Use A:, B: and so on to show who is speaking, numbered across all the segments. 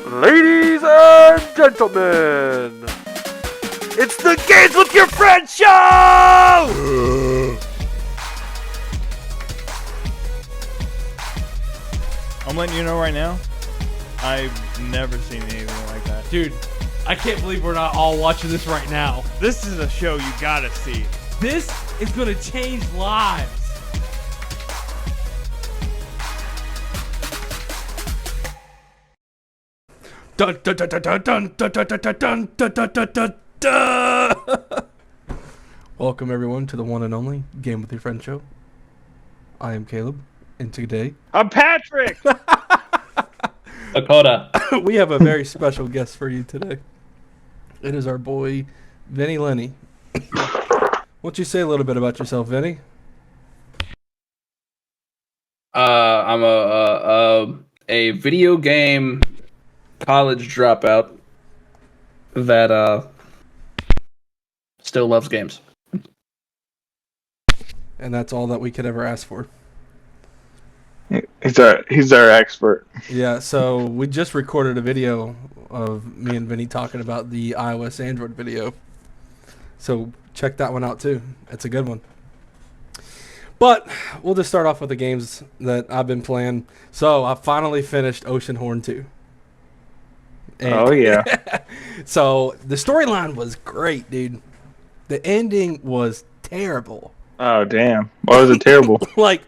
A: Ladies and gentlemen, it's the Games with Your Friends show!
B: I'm letting you know right now, I've never seen anything like that.
C: Dude, I can't believe we're not all watching this right now.
B: This is a show you gotta see.
C: This is gonna change lives.
A: Dun dun dun dun dun dun dun dun dun dun dun dun dun dun dun. Welcome everyone to the one and only Game with Your Friend show. I am Caleb, and today
B: I'm Patrick!
D: Dakota.
A: we have a very special guest for you today. It is our boy Vinny Lenny. Why don't you say a little bit about yourself, Vinny?
D: I'm a video game college dropout that still loves games.
A: And that's all that we could ever ask for.
E: He's our expert.
A: Yeah, so we just recorded a video of me and Vinny talking about the iOS Android video. So check that one out too. It's a good one. But we'll just start off with the games that I've been playing. So I finally finished Oceanhorn 2. And
E: Oh yeah.
A: So the storyline was great, dude. The ending was terrible.
E: Oh damn. Why was it terrible?
A: Like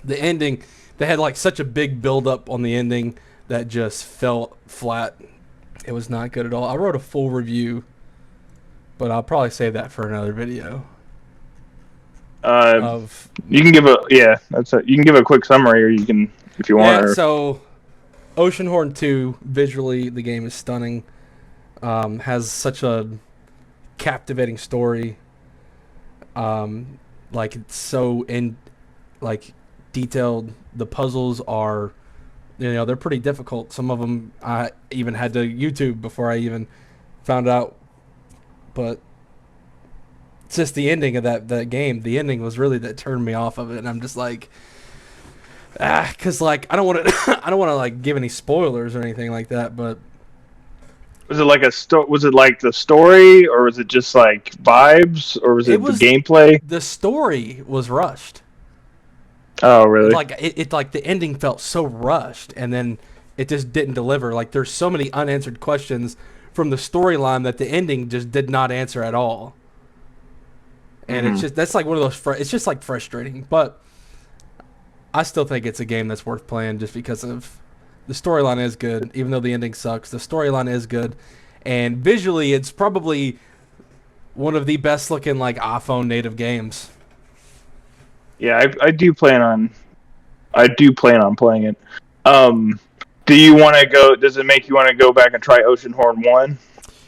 A: the ending, they had like such a big build up on the ending that just fell flat. It was not good at all. I wrote a full review, but I'll probably save that for another video.
E: You can give you can give a quick summary, or you can if you want.
A: Yeah, so Oceanhorn 2, visually the game is stunning. Has such a captivating story. Like it's so detailed. The puzzles are, they're pretty difficult. Some of them I even had to YouTube before I even found out. But it's just the ending of that game. The ending was really that turned me off of it, and I'm just like, because like I don't want to like give any spoilers or anything like that. But
E: Was it like Was it like the story, or was it just like vibes, or was it the gameplay?
A: The story was rushed.
E: Oh really?
A: Like it like the ending felt so rushed, and then it just didn't deliver. Like there's so many unanswered questions from the storyline that the ending just did not answer at all. And it's just that's like one of those. It's just like frustrating, but I still think it's a game that's worth playing just because of the storyline is good, even though the ending sucks. The storyline is good, and visually, it's probably one of the best looking like iPhone native games.
E: Yeah, I do plan on playing it. Do you want to go? Does it make you want to go back and try Oceanhorn 1?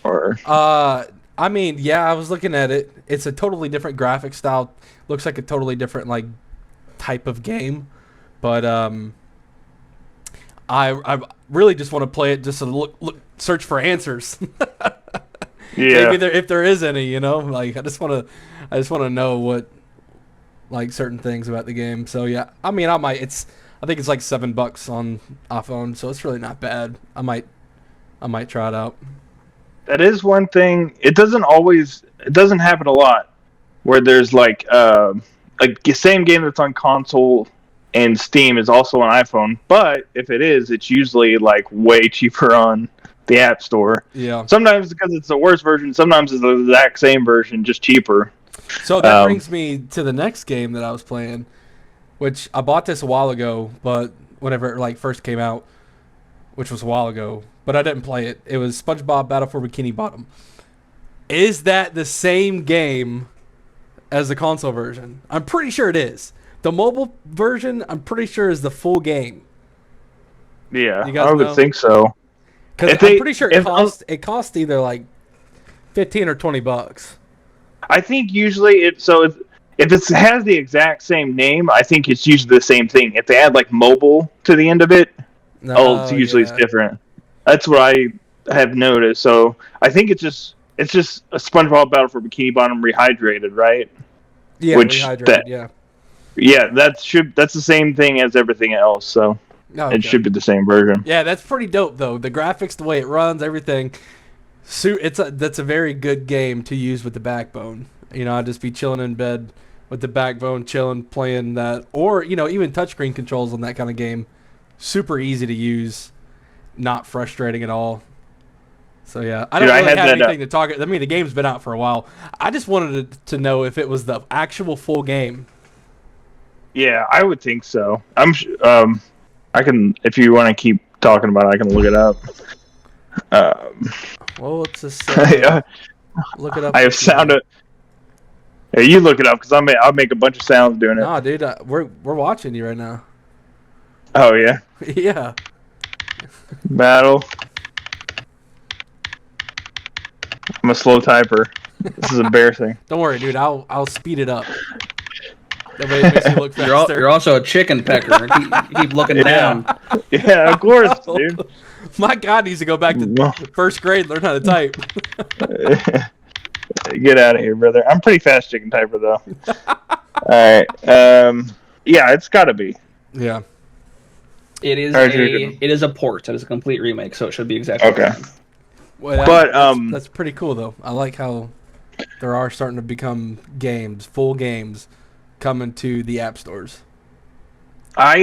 E: Or
A: I mean, yeah, I was looking at it. It's a totally different graphic style. Looks like a totally different like type of game, but I really just want to play it just to search for answers.
E: yeah,
A: Maybe if there is any, like I just want to know what like certain things about the game. So yeah, I mean, I think it's like $7 on iPhone, so it's really not bad. I might try it out.
E: that is one thing. It doesn't happen a lot where there's like the same game that's on console and Steam is also on iPhone, but if it is, it's usually like way cheaper on the App Store.
A: Yeah.
E: Sometimes because it's the worst version, sometimes it's the exact same version, just cheaper.
A: So that brings me to the next game that I was playing, which I bought this a while ago, but whenever it like first came out, which was a while ago, but I didn't play it. It was SpongeBob Battle for Bikini Bottom. Is that the same game as the console version? I'm pretty sure it is. The mobile version, I'm pretty sure, is the full game.
E: Yeah,
A: You guys
E: I would
A: know?
E: think so.
A: Because I'm pretty sure it cost either like $15 or $20.
E: I think usually if it has the exact same name, I think it's usually the same thing. If they add like mobile to the end of it, it's usually it's different. That's what I have noticed. So I think it's just a SpongeBob Battle for Bikini Bottom rehydrated, right?
A: Yeah, rehydrated.
E: Yeah, that's the same thing as everything else. So
A: Oh,
E: It should be the same version.
A: Yeah, that's pretty dope though. The graphics, the way it runs, everything. That's a very good game to use with the Backbone. I'd just be chilling in bed with the Backbone, chilling, playing that, or even touchscreen controls on that kind of game. Super easy to use, not frustrating at all. So yeah, I don't really have anything to talk. I mean, the game's been out for a while. I just wanted to know if it was the actual full game.
E: Yeah, I would think so. I can, if you want to keep talking about it, I can look it up.
A: Well, let's just look it up.
E: I have sound. Yeah, you look it up because I'll make a bunch of sounds doing it.
A: Nah, dude, we're watching you right now.
E: Oh yeah.
A: Yeah.
E: Battle. I'm a slow typer. This is embarrassing.
A: Don't worry, dude. I'll speed it up. That way it makes you look faster.
D: You're also a chicken pecker. keep looking down.
E: Yeah, of course, dude.
A: My God, needs to go back to first grade, learn how to type.
E: Get out of here, brother. I'm pretty fast chicken typer though. All right. Yeah, it's got to be.
A: Yeah.
D: It is a port. It is a complete remake, so it should be exactly
E: okay.
D: the same.
A: Well, that's pretty cool though. I like how there are starting to become full games, coming to the app stores.
E: I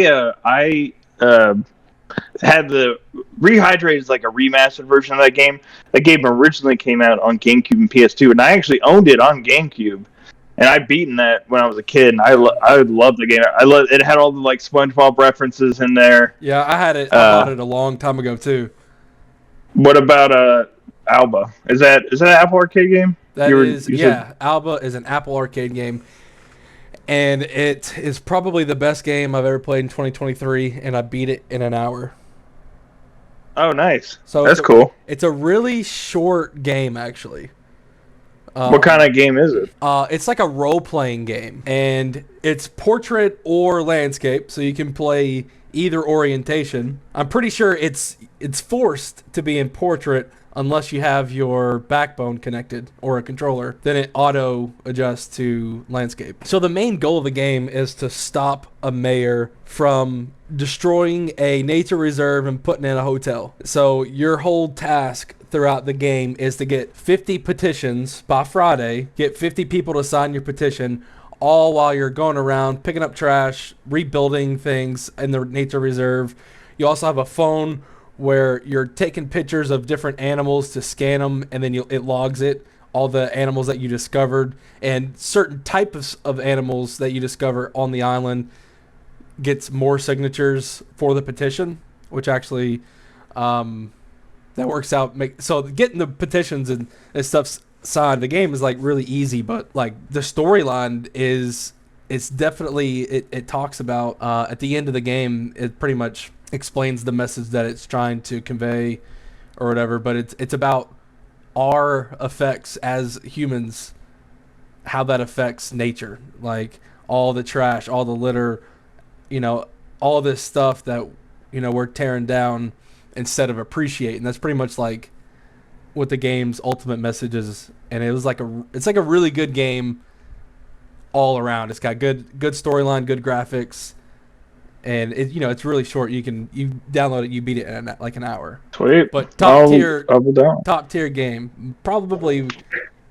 E: had the Rehydrate is like a remastered version of that game. That game originally came out on GameCube and PS2, and I actually owned it on GameCube. And I beaten that when I was a kid, and I loved the game. It had all the like SpongeBob references in there.
A: Yeah, I had it. I bought it a long time ago too.
E: What about Alba? Is that an Apple Arcade game?
A: Alba is an Apple Arcade game, and it is probably the best game I've ever played in 2023, and I beat it in an hour.
E: Oh, nice.
A: So
E: that's cool.
A: It's a really short game, actually.
E: What kind of game is it?
A: It's like a role-playing game, and it's portrait or landscape, so you can play either orientation. I'm pretty sure it's forced to be in portrait unless you have your Backbone connected or a controller. Then it auto adjusts to landscape. So the main goal of the game is to stop a mayor from destroying a nature reserve and putting in a hotel. So your whole task throughout the game is to get 50 petitions by Friday, get 50 people to sign your petition, all while you're going around picking up trash, rebuilding things in the nature reserve. You also have a phone where you're taking pictures of different animals to scan them, and then it logs all the animals that you discovered, and certain types of animals that you discover on the island gets more signatures for the petition, which actually that works out. So getting the petitions and stuff signed, the game is like really easy, but like the storyline it's definitely it talks about at the end of the game, it pretty much explains the message that it's trying to convey or whatever, but it's about our effects as humans, how that affects nature, like all the trash, all the litter, all this stuff that we're tearing down instead of appreciating. That's pretty much like what the game's ultimate message is, and it's like a really good game all around. It's got good storyline, good graphics, and it's really short. You download it, you beat it in like an hour.
E: Sweet.
A: But top tier game, probably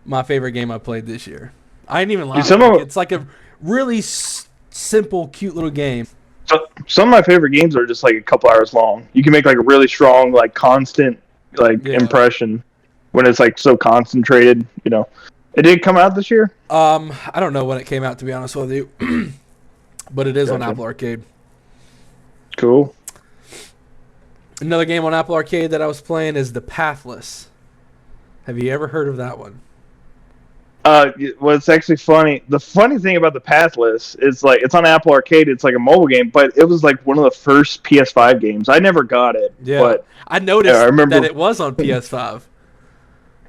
A: my favorite game I played this year. I ain't even lying. It's like a really simple, cute little game.
E: So some of my favorite games are just like a couple hours long. You can make like a really strong, like constant, impression when it's like so concentrated. It did come out this year.
A: I don't know when it came out, to be honest with you, but it is on Apple Arcade.
E: Cool.
A: Another game on Apple Arcade that I was playing is The Pathless. Have you ever heard of that one?
E: Well, it's actually funny. The funny thing about The Pathless is like it's on Apple Arcade. It's like a mobile game, but it was like one of the first PS5 games. I never got it.
A: Yeah,
E: but
A: I noticed that it was on PS5.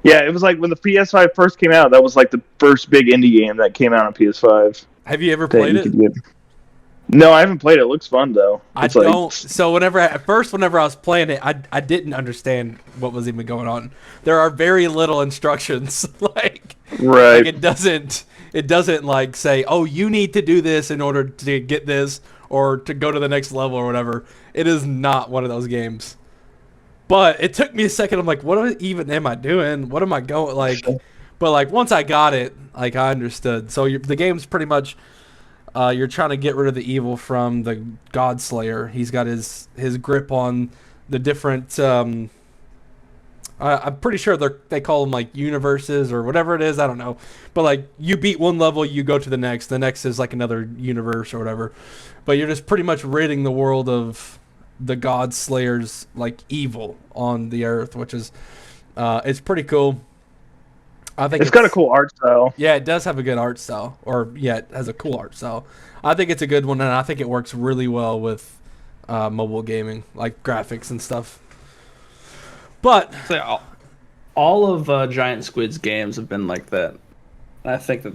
E: Yeah, it was like when the PS5 first came out. That was like the first big indie game that came out on PS5.
A: Have you ever played it?
E: No, I haven't played it. It looks fun though.
A: So whenever I was playing it, I didn't understand what was even going on. There are very little instructions. Right. Like it doesn't like say, oh, you need to do this in order to get this or to go to the next level or whatever. It is not one of those games. But it took me a second. I'm like, what even am I doing? What am I going like? But like once I got it, like I understood. So the game's pretty much you're trying to get rid of the evil from the God Slayer. He's got his grip on the different. I'm pretty sure they call them like universes or whatever it is. I don't know. But like you beat one level, you go to the next. The next is like another universe or whatever. But you're just pretty much ridding the world of the God Slayer's like evil on the earth, which is it's pretty cool. I think
E: it's got a cool art style.
A: Yeah, it does have a good art style. It has a cool art style. I think it's a good one, and I think it works really well with mobile gaming, like graphics and stuff. But
D: all of Giant Squid's games have been like that. I think that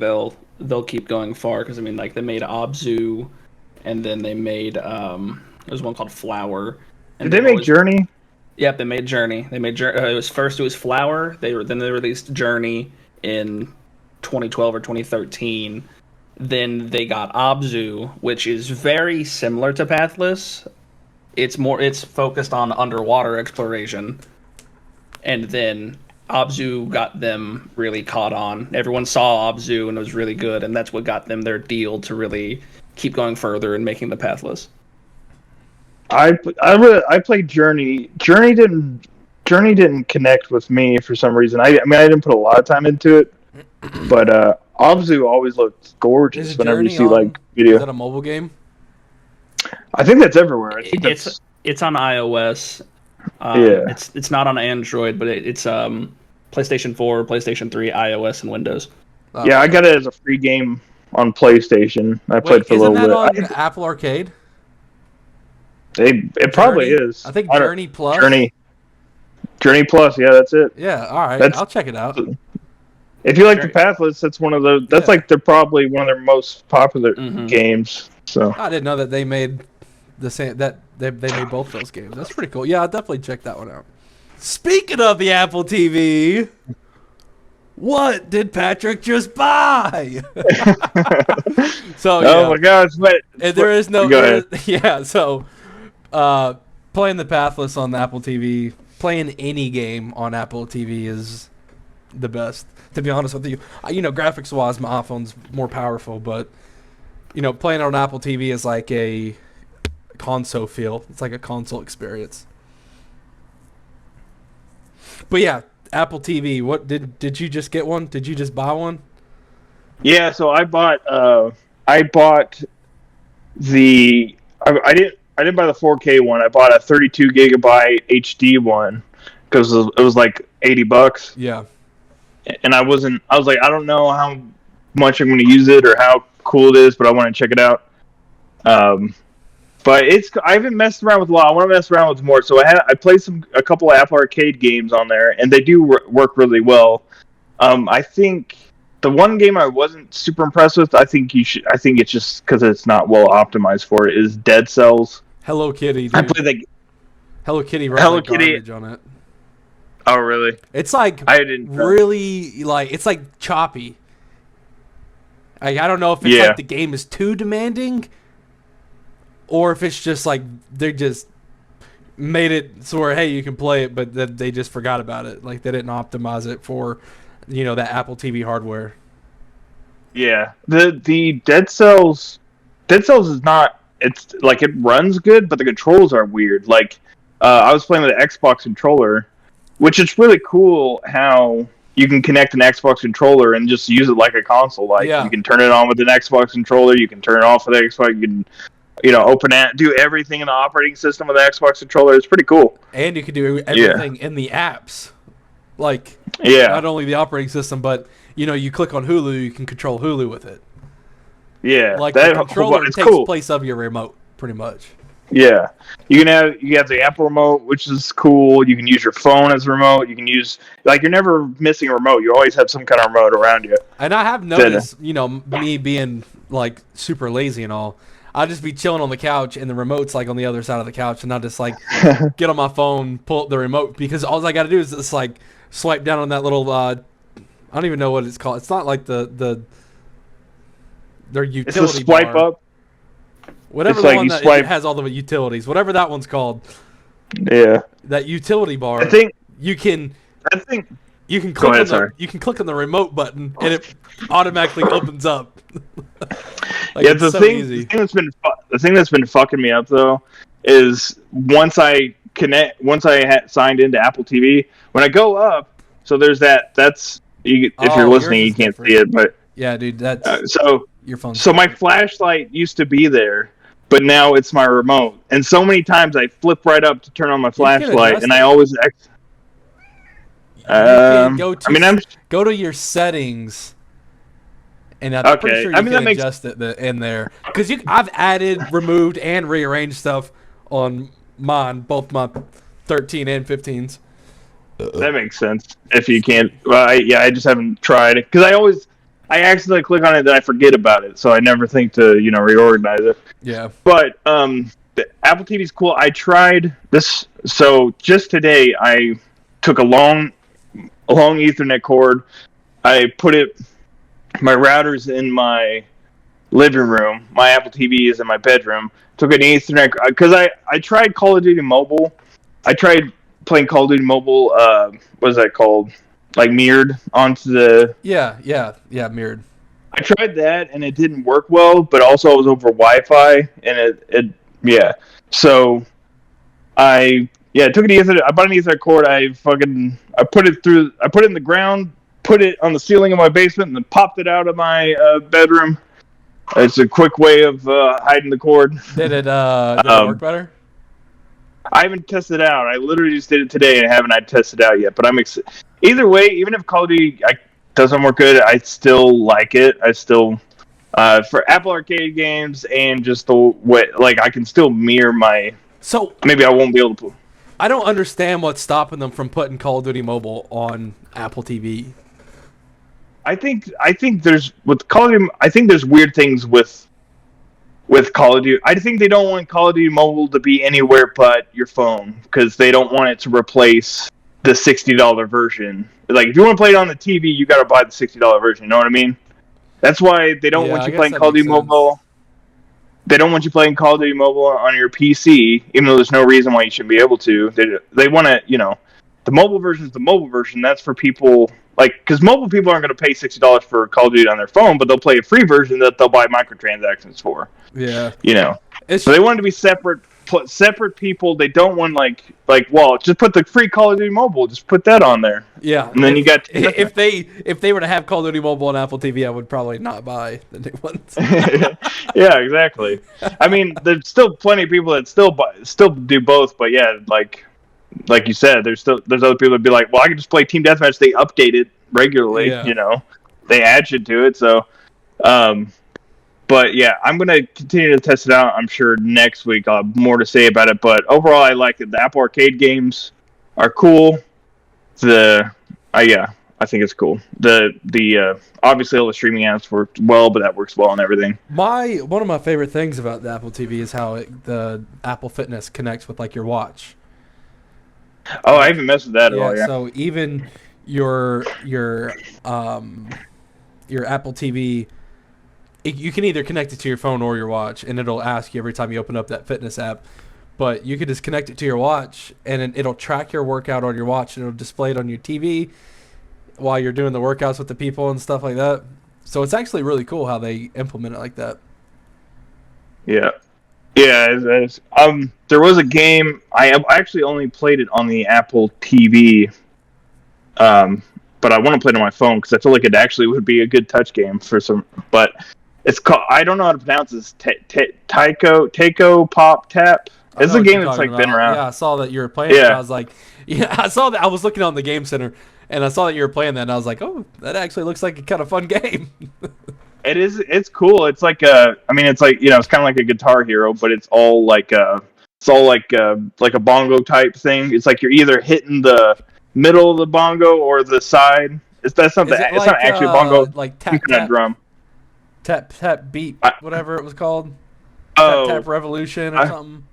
D: they'll keep going far because I mean, like they made Abzu, and then they made there's one called Flower.
E: Did they make Journey?
D: Yep, they made Journey. It was Flower. Then they released Journey in 2012 or 2013. Then they got Abzu, which is very similar to Pathless. It's focused on underwater exploration. And then Abzu got them really caught on. Everyone saw Abzu and it was really good, and that's what got them their deal to really keep going further and making the Pathless.
E: I played Journey. Journey didn't connect with me for some reason. I mean I didn't put a lot of time into it, but Abzu always looked gorgeous whenever you see like video.
A: Is that a mobile game?
E: I think that's everywhere.
D: It's on iOS.
E: Yeah.
D: It's not on Android, but it's PlayStation 4, PlayStation 3, iOS, and Windows.
E: Yeah, I got it as a free game on PlayStation. I played for a little bit.
A: Isn't that on Apple Arcade?
E: It probably is.
A: I think Journey Plus.
E: Journey Plus, yeah, that's it.
A: Yeah, all right. I'll check it out.
E: If you like the Pathless, that's one of those. That's like they're probably one of their most popular games. So
A: I didn't know that they made the same they made both those games. That's pretty cool. Yeah, I'll definitely check that one out. Speaking of the Apple TV, what did Patrick just buy? So
E: oh my gosh,
A: there is no.
E: Go ahead.
A: Yeah, so playing the Pathless on the Apple TV, playing any game on Apple TV is the best. To be honest with you, graphics wise, my iPhone's more powerful, but playing on Apple TV is like a console feel. It's like a console experience. But yeah, Apple TV. What did you just get one? Did you just buy one?
E: Yeah, so I bought the I didn't buy the 4K one. I bought a 32 gigabyte HD one because it was like $80.
A: Yeah.
E: And I was like, I don't know how much I'm going to use it or how cool it is, but I want to check it out. But I haven't messed around with a lot. I want to mess around with more. So I played a couple of Apple Arcade games on there, and they do work really well. I think the one game I wasn't super impressed with, I think it's just because it's not well optimized for it, is Dead Cells.
A: Hello Kitty. Dude.
E: I played that.
A: Hello Kitty runs like garbage on it.
E: Oh really?
A: It's like really like it's like choppy. I don't know if it's like the game is too demanding, or if it's just like they just made it so where hey you can play it, but they just forgot about it. Like they didn't optimize it for that Apple TV hardware.
E: Yeah, the Dead Cells is not. It's like it runs good, but the controls are weird. Like I was playing with an Xbox controller, which is really cool how you can connect an Xbox controller and just use it like a console. Like you can turn it on with an Xbox controller, you can turn it off with an Xbox, you can open it, do everything in the operating system with the Xbox controller. It's pretty cool.
A: And you can do everything in the apps. Like not only the operating system, but you click on Hulu, you can control Hulu with it.
E: Yeah,
A: like the controller takes place of your remote, pretty much.
E: Yeah, you have the Apple remote, which is cool. You can use your phone as a remote. You can use you're never missing a remote. You always have some kind of remote around you.
A: And I have noticed, me being like super lazy and all, I'll just be chilling on the couch and the remote's like on the other side of the couch, and I'll just like get on my phone, pull up the remote because all I got to do is just like swipe down on that little I don't even know what it's called. It's not like their utility
E: it's a swipe
A: bar.
E: up.
A: Whatever
E: It's
A: the
E: like
A: one
E: you
A: that
E: swipe.
A: has all the utilities, whatever that one's called,
E: Yeah.
A: that utility bar.
E: I think.
A: you can
E: I think.
A: you can
E: Go
A: click
E: ahead,
A: on the
E: sorry.
A: you can click on the remote button and it automatically opens up. Like,
E: Yeah,
A: it's
E: the
A: so
E: thing,
A: easy.
E: the thing that's been fucking me up though is once I signed into Apple TV, when I go up, so there's that. That's if you're
A: Oh,
E: listening,
A: yours
E: you
A: is
E: can't
A: different.
E: see it, but
A: Yeah, dude, that's your phone.
E: so my flashlight used to be there, but now it's my remote. And so many times I flip right up to turn on my
A: You can
E: flashlight,
A: adjust
E: and
A: it.
E: I always.
A: You can go to
E: I mean,
A: go to your settings, and I'm pretty
E: Okay.
A: sure
E: I
A: you
E: mean,
A: can
E: that makes-
A: adjust it in there. Because I've added, removed, and rearranged stuff on mine, both my 13 and 15s.
E: That makes sense. If you can't, well, I just haven't tried it because I accidentally click on it, then I forget about it, so I never think to reorganize it.
A: Yeah.
E: But the Apple TV's cool. I tried this. So just today, I took a long Ethernet cord. I put my router's in my living room. My Apple TV is in my bedroom. Took an Ethernet because I tried Call of Duty Mobile. I tried playing Call of Duty Mobile. What is that called? Like mirrored onto the.
A: Yeah, mirrored.
E: I tried that and it didn't work well, but also it was over Wi-Fi and it. So I took an Ethernet. I bought an Ethernet cord. I put it in the ground, put it on the ceiling of my basement, and then popped it out of my bedroom. It's a quick way of hiding the cord.
A: Did it work better?
E: I haven't tested it out. I literally just did it today and haven't tested it out yet. But I'm either way. Even if Call of Duty doesn't work good, I still like it. I still for Apple Arcade games and just the way I can still mirror my.
A: So
E: maybe I won't be able to.
A: I don't understand what's stopping them from putting Call of Duty Mobile on Apple TV.
E: I think there's with Call of Duty. I think there's weird things with Call of Duty. I think they don't want Call of Duty Mobile to be anywhere but your phone because they don't want it to replace the $60 version. Like if you want to play it on the TV, you got to buy the $60 version. You know what I mean? That's why they don't want you playing Call of Duty Mobile. They don't want you playing Call of Duty Mobile on your PC, even though there's no reason why you shouldn't be able to. They want to, the mobile version is the mobile version. That's for people because mobile people aren't going to pay $60 for Call of Duty on their phone, but they'll play a free version that they'll buy microtransactions for.
A: Yeah.
E: So they want to be separate people. They don't want just put the free Call of Duty Mobile. Just put that on there.
A: Yeah.
E: And then you got
A: if they were to have Call of Duty Mobile on Apple TV, I would probably not buy the new ones.
E: Yeah, exactly. I mean, there's still plenty of people that still do both, but yeah, like you said, there's other people that be like, well, I can just play Team Deathmatch. They update it regularly.
A: Yeah.
E: They add shit to it. So, but yeah, I'm gonna continue to test it out. I'm sure next week I'll have more to say about it. But overall, I like it. The Apple Arcade games are cool. I think it's cool. The obviously all the streaming apps work well, but that works well on everything.
A: One of my favorite things about the Apple TV is how the Apple Fitness connects with your watch.
E: Oh, I haven't messed with that at all. Yeah.
A: So even your Apple TV, you can either connect it to your phone or your watch, and it'll ask you every time you open up that fitness app. But you could just connect it to your watch, and it'll track your workout on your watch, and it'll display it on your TV while you're doing the workouts with the people and stuff like that. So it's actually really cool how they implement it like that.
E: Yeah. Yeah, there was a game. I actually only played it on the Apple TV, but I want to play it on my phone because I feel like it actually would be a good touch game for some. But it's called. I don't know how to pronounce this. Taiko Pop Tap. It's a game that's been around.
A: Yeah, I saw that you were playing it. And I was like, I saw that. I was looking on the Game Center, and I saw that you were playing that, and I was like, oh, that actually looks like a kind of fun game.
E: It is. It's cool. It's like it's kind of like a Guitar Hero, but it's all like a bongo type thing. It's like you're either hitting the middle of the bongo or the side. It's not actually a bongo.
A: Like tap tap
E: drum.
A: Tap tap beat, whatever it was called.
E: Oh,
A: Tap Revolution or something.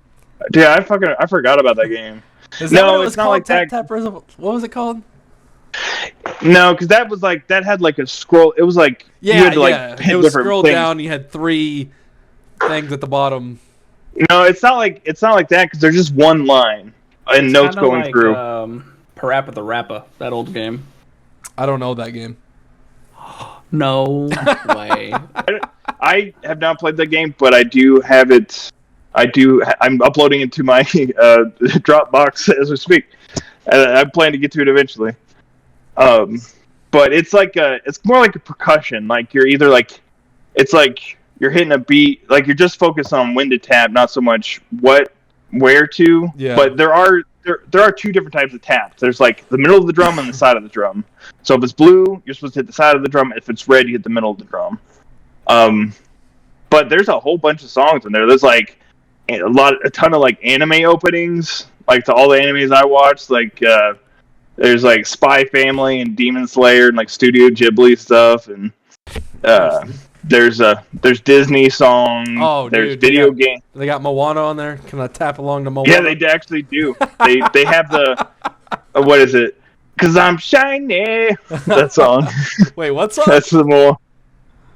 E: Yeah, I forgot about that game.
A: Is that what it was called? Tap What was it called?
E: No, because that had like a scroll. It was like
A: you had to hit it was scroll down. You had 3 things at the bottom.
E: No, it's not like that because there's just one line and
D: It's
E: notes
D: kinda
E: going
D: like,
E: through.
D: Parappa the Rappa, that old game.
A: I don't know that game.
D: No way.
E: I have not played that game, but I do have it. I'm uploading it to my Dropbox as we speak. I plan to get to it eventually. But it's more like a percussion. Like you're either like, it's like you're hitting a beat. Like you're just focused on when to tap, not so much where to.
A: Yeah.
E: But there are two different types of taps. There's like the middle of the drum and the side of the drum. So if it's blue, you're supposed to hit the side of the drum. If it's red, you hit the middle of the drum. But there's a whole bunch of songs in there. There's like a ton of like anime openings, like to all the animes I watched. Like there's like Spy Family and Demon Slayer and like Studio Ghibli stuff, and there's Disney songs.
A: Oh,
E: there's
A: dude,
E: video game.
A: They got Moana on there. Can I tap along to Moana?
E: Yeah, they actually do. They have the what is it? 'Cause I'm shiny. That song.
A: Wait, what song?
E: That's the more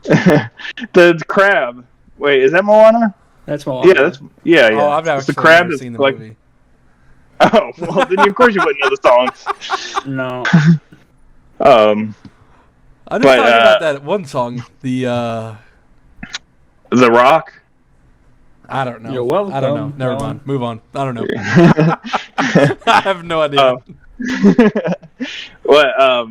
E: the crab. Wait, is that Moana?
D: That's Moana.
E: Yeah.
A: Oh, I've
E: It's
A: actually
E: the crab
A: never
E: that's
A: seen the
E: like.
A: movie.
E: Oh well, then of course you wouldn't know the songs.
D: No.
A: I'm just
E: But,
A: talking about that one song. The
E: Rock.
A: I don't know.
D: You're welcome.
A: I don't know. Never
D: Go
A: mind.
D: on.
A: Move on. I don't know. I have no idea.
E: Well,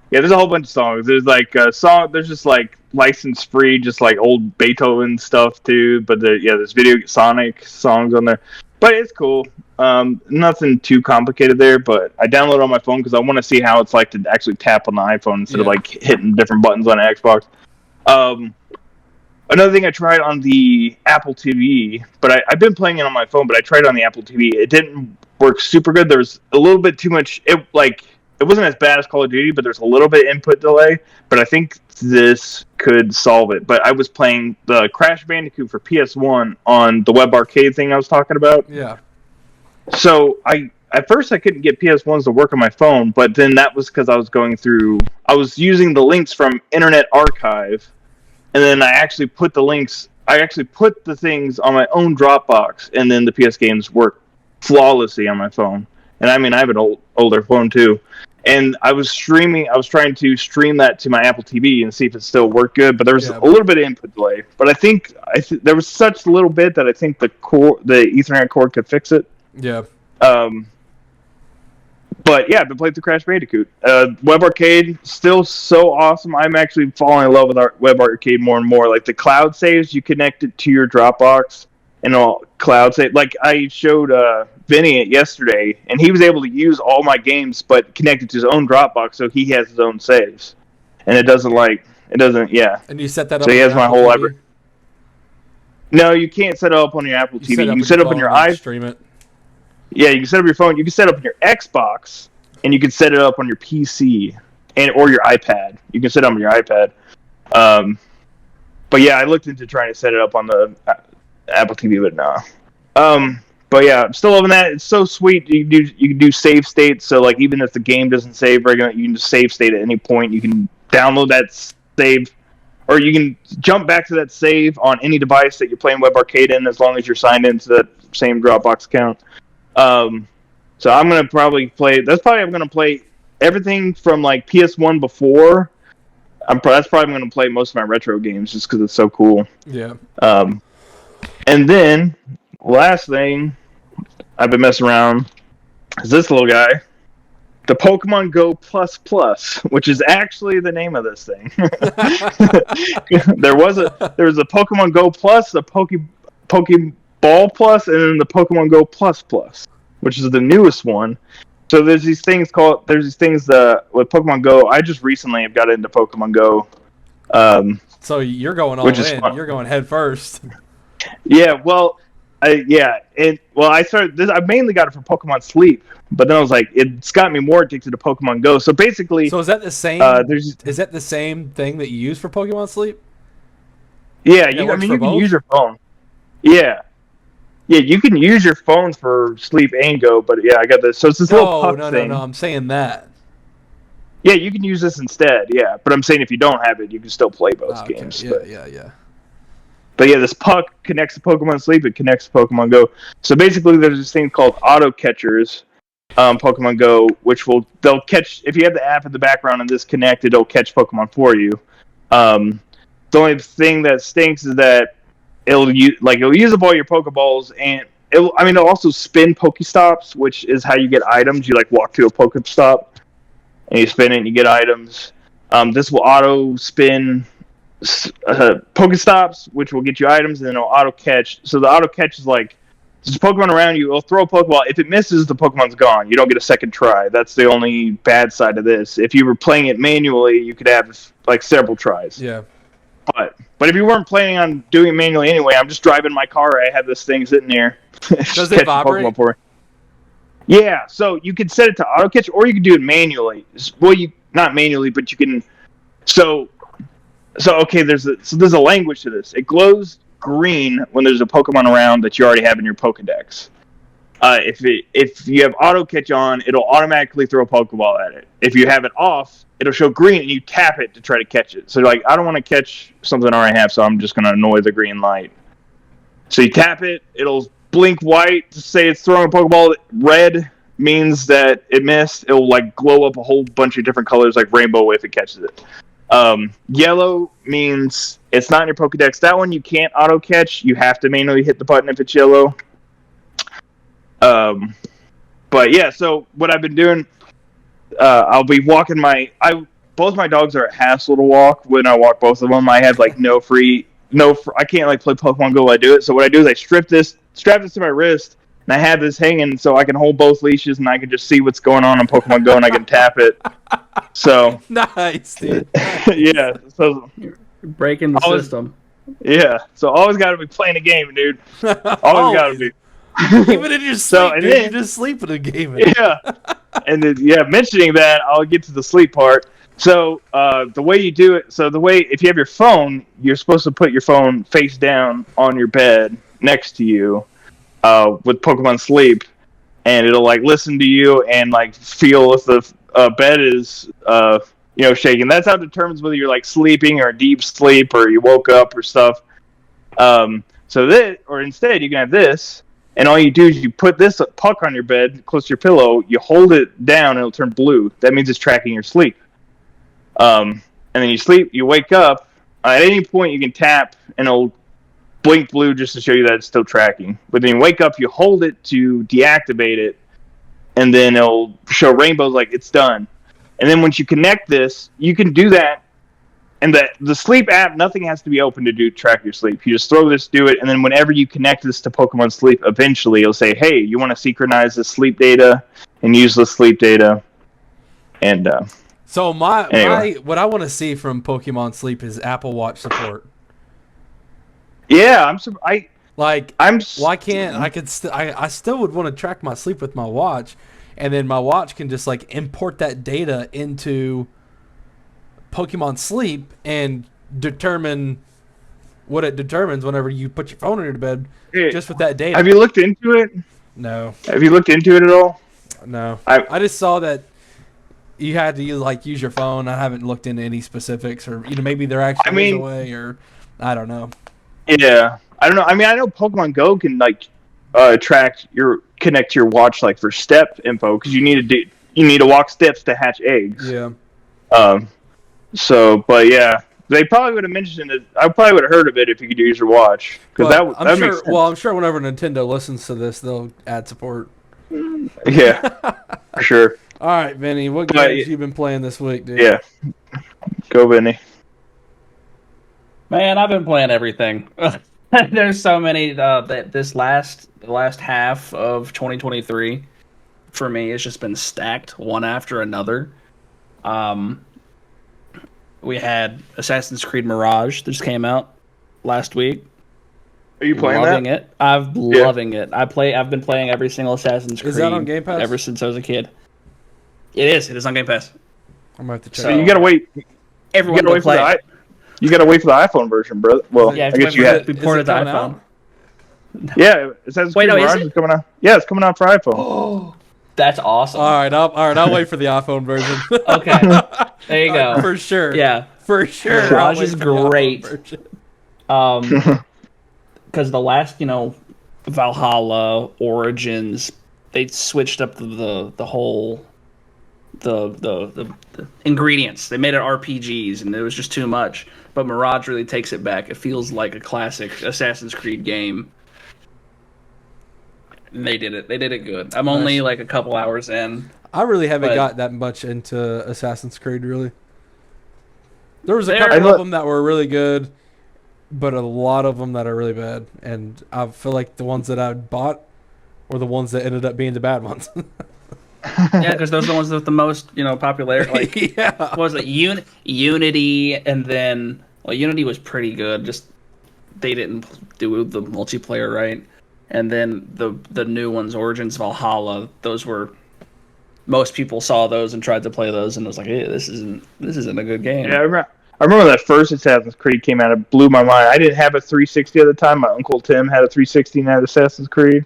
E: yeah, there's a whole bunch of songs. There's like a song. There's just like license free, just like old Beethoven stuff too. But there's video Sonic songs on there. But it's cool. Nothing too complicated there. But I downloaded it on my phone because I want to see how it's like to actually tap on the iPhone instead of like hitting different buttons on an Xbox. Another thing I tried on the Apple TV, but I've been playing it on my phone, but I tried it on the Apple TV. It didn't work super good. There was a little bit too much. It wasn't as bad as Call of Duty, but there's a little bit input delay. But I think this could solve it. But I was playing the Crash Bandicoot for PS1 on the web arcade thing I was talking about.
A: Yeah.
E: So at first I couldn't get PS1s to work on my phone, but then that was because I was using the links from Internet Archive. And then I actually put the things on my own Dropbox, and then the PS games work flawlessly on my phone. And I mean, I have an older phone too. And I was trying to stream that to my Apple TV and see if it still worked good, but there was a little bit of input delay. But I think there was such little bit that I think the Ethernet cord could fix it.
A: Yeah.
E: But yeah, I've been playing through Crash Bandicoot. Web Arcade, still so awesome. I'm actually falling in love with our Web Arcade more and more. Like the cloud saves, you connect it to your Dropbox and all cloud save. Like I showed Vinny it yesterday, and he was able to use all my games, but connected to his own Dropbox, so he has his own saves. And it doesn't. Yeah.
A: And you set that up.
E: So he has my
A: Apple
E: whole
A: TV?
E: library. No, you can't set it up on your Apple TV. You can set it up on your iPhone.
A: Stream it.
E: Yeah, you can set up your phone. You can set it up on your Xbox, and you can set it up on your PC or your iPad. You can set it up on your iPad. But yeah, I looked into trying to set it up on the Apple TV, but no. But yeah, I'm still loving that. It's so sweet. You can do save states. So like even if the game doesn't save regularly, you can just save state at any point. You can download that save, or you can jump back to that save on any device that you're playing Web Arcade in, as long as you're signed into that same Dropbox account. So I'm gonna probably play. I'm gonna play everything from like PS1 before. That's probably gonna play most of my retro games just because it's so cool.
A: Yeah.
E: And then last thing I've been messing around is this little guy, the Pokemon Go Plus Plus, which is actually the name of this thing. there was a Pokemon Go Plus, a Pokeball Plus, and then the Pokemon Go Plus Plus, which is the newest one. So there's these things with Pokemon Go. I just recently have got into Pokemon Go.
A: So you're going all in.
E: Fun.
A: You're going head first.
E: Yeah, well, I started this. I mainly got it for Pokemon Sleep, but then I was like, it's got me more addicted to Pokemon Go. So basically,
A: So is that the same? Is that the same thing that you use for Pokemon Sleep?
E: Yeah,
A: It
E: you
A: works for
E: can
A: both?
E: use your phone. Yeah, you can use your phone for Sleep and Go, but yeah, I got this. So it's this little puck thing.
A: No. I'm saying that.
E: Yeah, you can use this instead. Yeah, but I'm saying if you don't have it, you can still play both games.
A: Yeah.
E: But But yeah, this puck connects to Pokemon Sleep. It connects to Pokemon Go. So basically, there's this thing called auto catchers, Pokemon Go, which they'll catch if you have the app in the background and this connected, it'll catch Pokemon for you. The only thing that stinks is that it'll use up all your Pokeballs, and it'll also spin Pokestops, which is how you get items. You walk to a Pokestop and you spin it and you get items. This will auto spin Pokestops, which will get you items, and then it'll auto catch. So the auto catch is there's a Pokemon around you. It'll throw a Pokeball. If it misses, the Pokemon's gone. You don't get a second try. That's the only bad side of this. If you were playing it manually, you could have several tries.
A: Yeah.
E: But if you weren't planning on doing it manually anyway, I'm just driving my car. I have this thing sitting there.
A: Does it vibrate?
E: Yeah. So you could set it to auto catch, or you could do it manually. Well, not manually, but you can. So okay, there's a language to this. It glows green when there's a Pokemon around that you already have in your Pokedex. If you have auto catch on, it'll automatically throw a Pokeball at it. If you have it off, it'll show green and you tap it to try to catch it. So you're I don't want to catch something I already have, so I'm just going to annoy the green light. So you tap it, it'll blink white to say it's throwing a Pokeball. Red means that it missed. It'll glow up a whole bunch of different colors like rainbow if it catches it. Yellow means it's not in your Pokedex. That one you can't auto catch. You have to manually hit the button if it's yellow. But yeah, so what I've been doing, I'll be walking both my dogs are a hassle to walk. When I walk both of them, I have I can't play Pokemon Go while I do it. So what I do is I strap this to my wrist, and I have this hanging so I can hold both leashes and I can just see what's going on Pokemon Go and I can tap it. So
A: nice, dude.
E: Yeah. So
D: you're breaking the system.
E: Yeah. So always got to be playing a game, dude. Always got to be.
A: Even in your sleep, dude, you just sleep in a game.
E: Yeah. And then, mentioning that, I'll get to the sleep part. So the way you do it, if you have your phone, you're supposed to put your phone face down on your bed next to you with Pokemon Sleep, and it'll listen to you and feel if the bed is shaking. That's how it determines whether you're sleeping or deep sleep or you woke up or stuff. Instead you can have this. And all you do is you put this puck on your bed, close to your pillow, you hold it down, and it'll turn blue. That means it's tracking your sleep. And then you sleep, you wake up. At any point, you can tap, and it'll blink blue just to show you that it's still tracking. But then you wake up, you hold it to deactivate it, and then it'll show rainbows it's done. And then once you connect this, you can do that. And the sleep app, nothing has to be open to track your sleep. You just throw this, do it, and then whenever you connect this to Pokemon Sleep, eventually it'll say, hey, you want to synchronize the sleep data and use the sleep data. And
A: so what I want to see from Pokemon Sleep is Apple Watch support.
E: Yeah,
A: why can't I still would want to track my sleep with my watch, and then my watch can just import that data into Pokemon Sleep and determine what it determines whenever you put your phone under the bed, just with that data.
E: Have you looked into it?
A: No.
E: Have you looked into it at all?
A: No. I just saw that you had to use your phone. I haven't looked into any specifics, or maybe they're actually a way, or I don't know.
E: Yeah, I don't know. I know Pokemon Go can connect to your watch for step info, because you need to walk steps to hatch eggs.
A: Yeah.
E: But yeah, they probably would have mentioned it. I probably would have heard of it if you could use your watch, because that makes sense.
A: Well, I'm sure whenever Nintendo listens to this, they'll add support.
E: Yeah, for sure.
A: All right, Vinny, what games you been playing this week, dude?
E: Yeah, go Vinny.
D: Man, I've been playing everything. There's so many. The last half of 2023 for me has just been stacked one after another. We had Assassin's Creed Mirage that just came out last week.
E: Are you playing
D: loving it? I'm loving it. I've been playing every single Assassin's Creed.
A: Is that on Game Pass?
D: Ever since I was a kid. It is. It is on Game Pass.
A: I'm going to have to check.
E: So you gotta wait.
D: Everyone will play.
E: You gotta wait for the iPhone version, bro. Well,
D: yeah,
E: I guess you had.
D: Be ported to iPhone.
E: Yeah, Assassin's Creed Mirage is coming out. Yeah, it's coming out for iPhone.
D: Oh, that's awesome.
A: All right, I'll wait for the iPhone version.
D: Okay, there you go.
A: For sure.
D: Yeah,
A: for sure.
D: Mirage is great. because the last, Valhalla, Origins, they switched up the whole the ingredients. They made it RPGs, and it was just too much. But Mirage really takes it back. It feels like a classic Assassin's Creed game. And they did it. They did it good. I'm only like a couple hours in.
A: I really haven't got that much into Assassin's Creed, really. There was a couple of them that were really good, but a lot of them that are really bad. And I feel like the ones that I bought were the ones that ended up being the bad ones.
D: Yeah, because those are the ones with the most, popularity. Like,
A: yeah.
D: What was it? Unity, and then Unity was pretty good. Just they didn't do the multiplayer right. And then the new ones, Origins, Valhalla, those were most people saw those and tried to play those, and was like, "Hey, this isn't a good game."
E: Yeah, I remember that first Assassin's Creed came out. It blew my mind. I didn't have a 360 at the time. My uncle Tim had a 360 and had Assassin's Creed.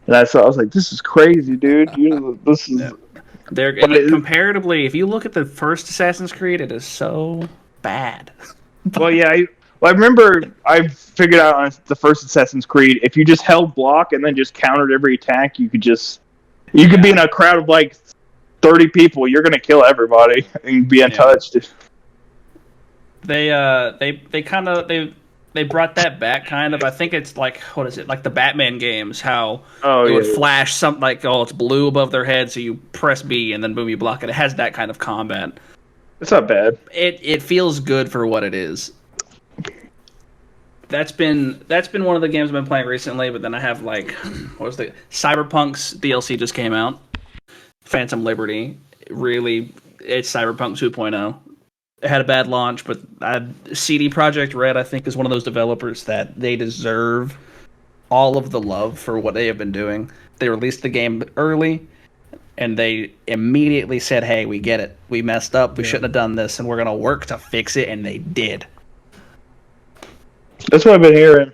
E: And I was like, this is crazy, dude. This is...
D: Yeah. Comparatively, if you look at the first Assassin's Creed, it is so bad.
E: Well, yeah. I remember I figured out on the first Assassin's Creed, if you just held block and then just countered every attack, you could be in a crowd of like 30 people. You're going to kill everybody and be untouched.
D: They brought that back kind of. I think it's like, what is it, like the Batman games, how it would flash something like, it's blue above their head, so you press B and then boom, you block it. It has that kind of combat.
E: It's not bad.
D: It feels good for what it is. That's been one of the games I've been playing recently, but then I have Cyberpunk's DLC just came out. Phantom Liberty. Really, it's Cyberpunk 2.0. It had a bad launch, but CD Projekt Red, I think, is one of those developers that they deserve all of the love for what they have been doing. They released the game early, and they immediately said, hey, we get it. We messed up. We shouldn't have done this, and we're going to work to fix it, and they did.
E: That's what I've been hearing.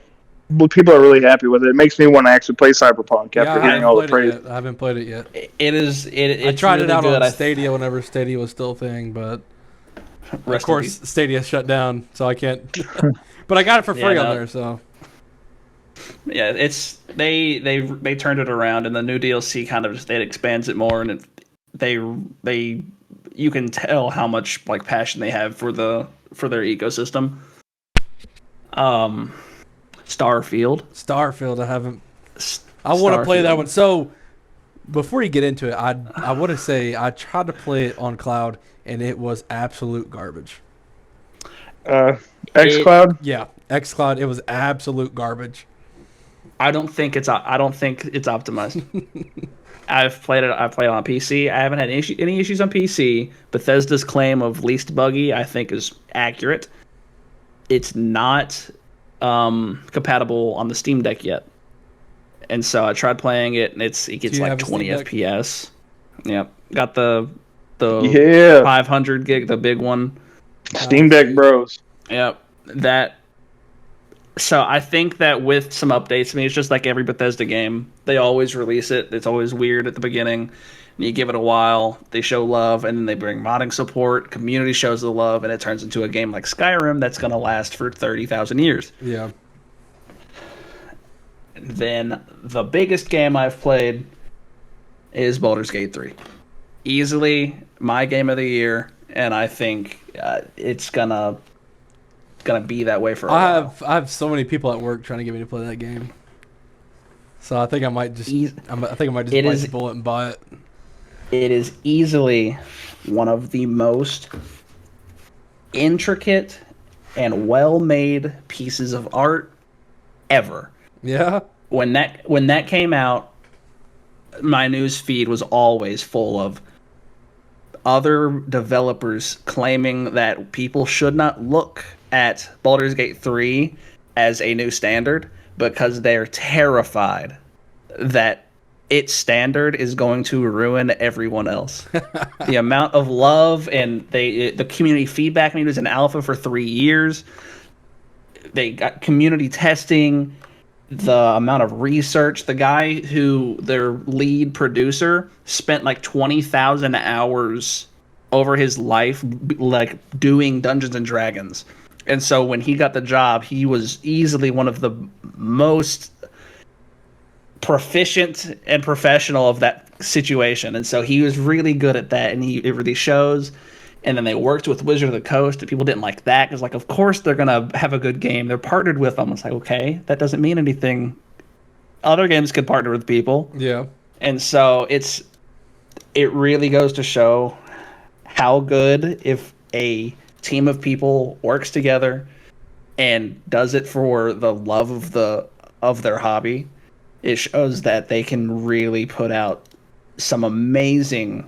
E: People are really happy with it. It makes me want to actually play Cyberpunk after hearing all the praise.
A: I haven't played it yet.
D: I
A: tried
D: really
A: it out
D: good.
A: on Stadia whenever Stadia was still a thing, but... Of course, Stadia shut down, so I can't. But I got it for free on there, so.
D: Yeah, they turned it around, and the new DLC kind of it expands it more, and you can tell how much passion they have for their ecosystem.
A: Starfield, I haven't. I want to play that one. So, before you get into it, I want to say I tried to play it on cloud. And it was absolute garbage.
E: xCloud?
A: Yeah, xCloud. It was absolute garbage.
D: I don't think it's optimized. I played it on PC. I haven't had any issues on PC. Bethesda's claim of least buggy, I think, is accurate. It's not compatible on the Steam Deck yet, and so I tried playing it, and it gets like 20 FPS. Yep, got the 500 gig, the big one.
E: Steam Deck Bros.
D: Yep. So I think that with some updates, it's just like every Bethesda game. They always release it. It's always weird at the beginning. And you give it a while, they show love, and then they bring modding support, community shows the love, and it turns into a game like Skyrim that's going to last for 30,000 years.
A: Yeah.
D: Then the biggest game I've played is Baldur's Gate 3. Easily my game of the year, and I think it's gonna be that way for a while.
A: I have so many people at work trying to get me to play that game, so I think I might just bite the bullet and buy it.
D: It is easily one of the most intricate and well-made pieces of art ever.
A: Yeah.
D: When that came out, my news feed was always full of other developers claiming that people should not look at Baldur's Gate 3 as a new standard because they're terrified that its standard is going to ruin everyone else. The amount of love and the community feedback, it was in alpha for 3 years. They got community testing, the amount of research. The guy their lead producer, spent like 20,000 hours over his life, doing Dungeons and Dragons. And so when he got the job, he was easily one of the most proficient and professional of that situation. And so he was really good at that, and it really shows. And then they worked with Wizard of the Coast, and people didn't like that because, like, of course they're gonna have a good game. They're partnered with them. It's like, okay, that doesn't mean anything. Other games could partner with people.
A: Yeah.
D: And so it really goes to show how good if a team of people works together and does it for the love of their hobby. It shows that they can really put out some amazing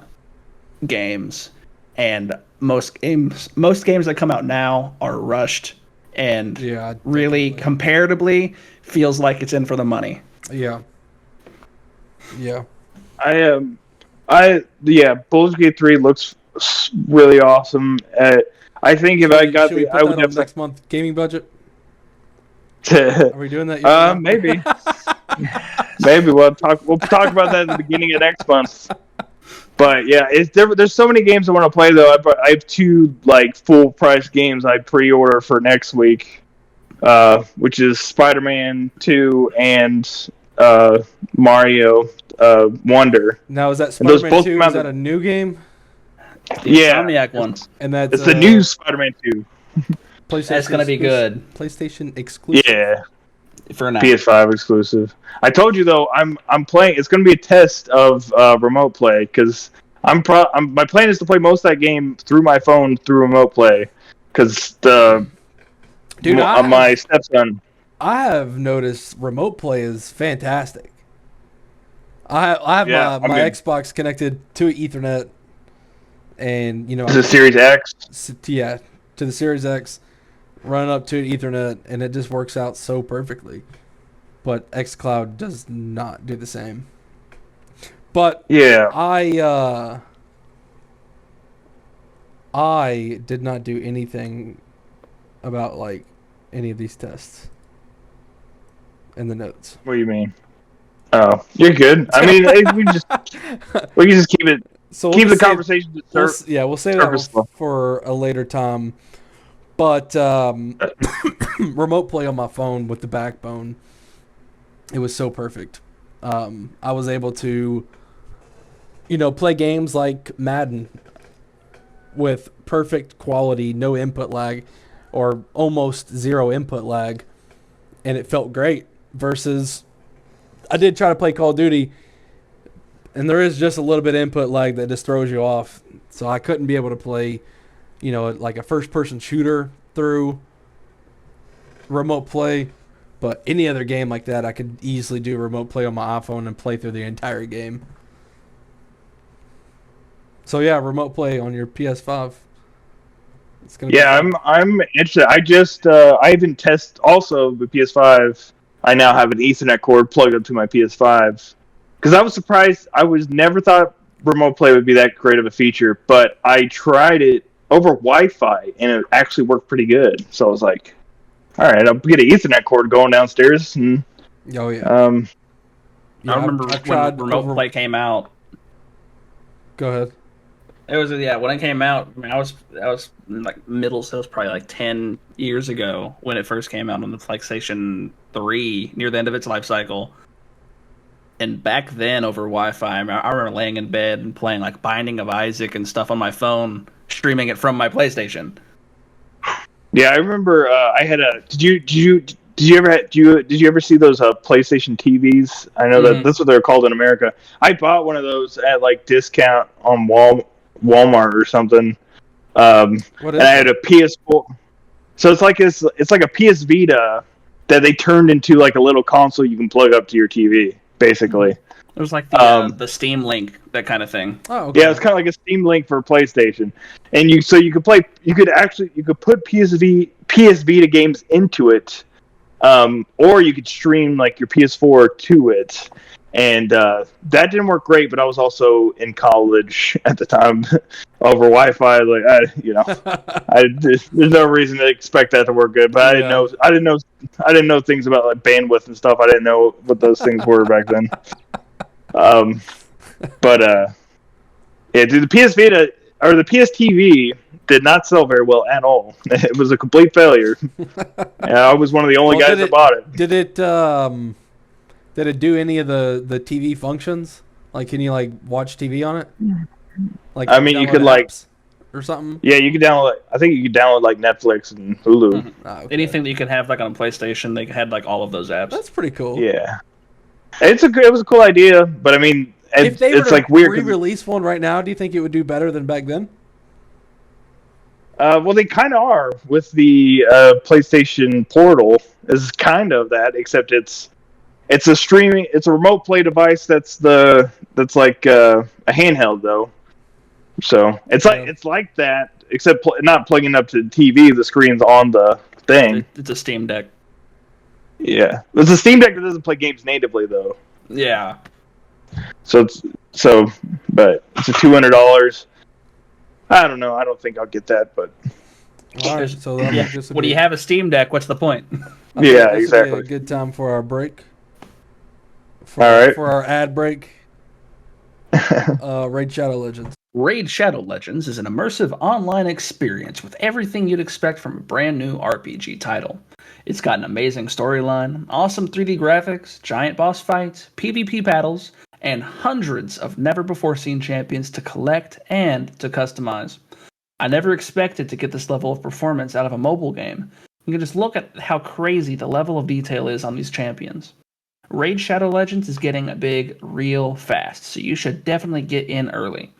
D: games. And most games that come out now are rushed and really comparatively feels like it's in for the money.
A: Yeah. Yeah.
E: Baldur's Gate 3 looks really awesome. I think if I got
A: the, I would have next month gaming budget. Are we doing that?
E: Maybe. Maybe we'll talk about that in the beginning of next month. But yeah, there's so many games I want to play though. I have 2 like full price games I pre-order for next week, which is Spider-Man 2 and Mario Wonder.
A: Now is that Spider-Man 2? Is that a new game?
D: The Insomniac one.
A: And that's
E: it's the new Spider-Man 2.
D: That's gonna be good.
A: PlayStation exclusive.
E: Yeah.
D: For now.
E: PS5 exclusive. I told you though, I'm playing. It's going to be a test of remote play because my plan is to play most of that game through my phone through remote play because my stepson.
A: I have noticed remote play is fantastic. I have my Xbox connected to Ethernet, and to
E: the Series X.
A: Yeah, to the Series X. Run up to Ethernet, and it just works out so perfectly. But xCloud does not do the same. But
E: yeah,
A: I did not do anything about like any of these tests in the notes.
E: What do you mean? Oh, you're good. I mean, we can just keep it. So keep the conversation.
A: We'll say that for a later time. But remote play on my phone with the backbone, it was so perfect. I was able to, play games like Madden with perfect quality, no input lag, or almost zero input lag, and it felt great. Versus, I did try to play Call of Duty, and there is just a little bit of input lag that just throws you off. So I couldn't be able to play like a first-person shooter through remote play. But any other game like that, I could easily do remote play on my iPhone and play through the entire game. So yeah, remote play on your PS5. It's gonna
E: I'm interested. I even test also the PS5. I now have an Ethernet cord plugged up to my PS5 because I was surprised. I never thought remote play would be that great of a feature, but I tried it over Wi-Fi, and it actually worked pretty good. So I was like, all right, I'll get an Ethernet cord going downstairs. And,
A: oh, yeah.
D: I remember when remote play came out.
A: Go ahead.
D: It was, when it came out, I was like middle, so it was probably like 10 years ago when it first came out on the PlayStation 3, near the end of its life cycle. And back then, over Wi-Fi, I remember laying in bed and playing like Binding of Isaac and stuff on my phone, streaming it from my PlayStation.
E: Yeah, I remember. I had a. Did you ever see those PlayStation TVs? I know that that's what they're called in America. I bought one of those at like discount on Walmart or something. And I had a PS4. So it's like a PS Vita that they turned into like a little console you can plug up to your TV. Basically,
D: it was like the Steam Link, that kind of thing.
A: Oh, okay.
E: Yeah, it's kind of like a Steam Link for PlayStation, and you could put PS Vita games into it, or you could stream like your PS4 to it, and that didn't work great. But I was also in college at the time over Wi-Fi. There's no reason to expect that to work good. But I didn't know things about like bandwidth and stuff. I didn't know what those things were back then. The PS Vita or the PS TV did not sell very well at all. It was a complete failure. And I was one of the only guys that bought it.
A: Did it do any of the TV functions? Like, can you like watch TV on it? Like,
E: I mean, you could like
A: or something.
E: Yeah, you could download. I think you could download like Netflix and Hulu.
D: Mm-hmm. Okay. Anything that you could have like on a PlayStation, they had like all of those apps.
A: That's pretty cool.
E: Yeah, it was a cool idea, but I mean,
A: if they
E: it's
A: were
E: like
A: to
E: weird.
A: Re-release one right now, do you think it would do better than back then?
E: Well, they kind of are with the PlayStation Portal. Is kind of that, except it's a remote play device that's like a handheld though. So it's like that, except not plugging up to the TV. The screen's on the thing.
D: It's a Steam Deck.
E: Yeah, it's a Steam Deck that doesn't play games natively though.
D: Yeah.
E: But it's $200. I don't know. I don't think I'll get that, but.
A: All right, so
D: What do you have a Steam Deck? What's the point?
E: Yeah, exactly.
A: A good time for our break.
E: All right.
A: For our ad break. Raid Shadow Legends.
D: Raid Shadow Legends is an immersive online experience with everything you'd expect from a brand new RPG title. It's got an amazing storyline, awesome 3D graphics, giant boss fights, PvP battles, and hundreds of never-before-seen champions to collect and to customize. I never expected to get this level of performance out of a mobile game. You can just look at how crazy the level of detail is on these champions. Raid Shadow Legends is getting big real fast, so you should definitely get in early.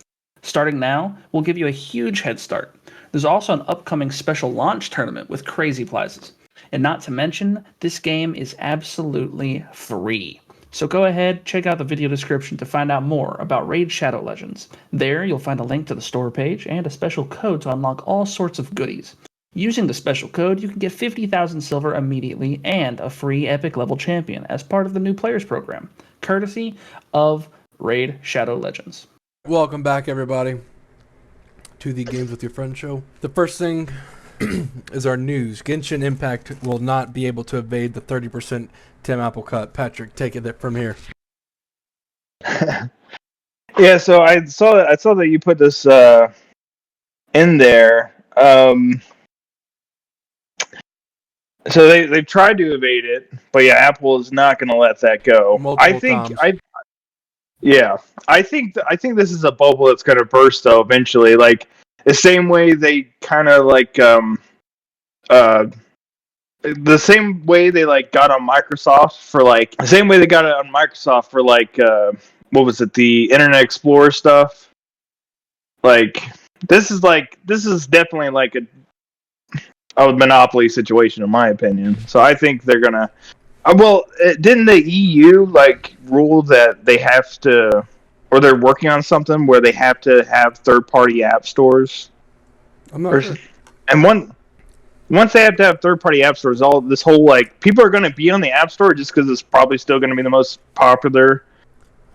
D: Starting now will give you a huge head start. There's also an upcoming special launch tournament with crazy prizes. And not to mention, this game is absolutely free. So go ahead, check out the video description to find out more about Raid Shadow Legends. There, you'll find a link to the store page and a special code to unlock all sorts of goodies. Using the special code, you can get 50,000 silver immediately and a free epic level champion as part of the new players program, courtesy of Raid Shadow Legends.
A: Welcome back, everybody, to the Games with Your Friends show. The first thing is our news. Genshin Impact will not be able to evade the 30% Tim Apple cut. Patrick, take it from here.
E: Yeah, so I saw that you put this in there. So they've tried to evade it, but yeah, Apple is not going to let that go.
A: Multiple times.
E: I think this is a bubble that's going to burst though eventually. Like the same way they kind of like the same way they like got on Microsoft for like the same way they got it on Microsoft for like what was it, the Internet Explorer stuff. Like this is definitely like a monopoly situation in my opinion. So I think they're gonna. Didn't the EU like rule that they have to, or they're working on something where they have to have third-party app stores?
A: I'm not sure.
E: And once they have to have third-party app stores, all this whole like people are going to be on the app store just because it's probably still going to be the most popular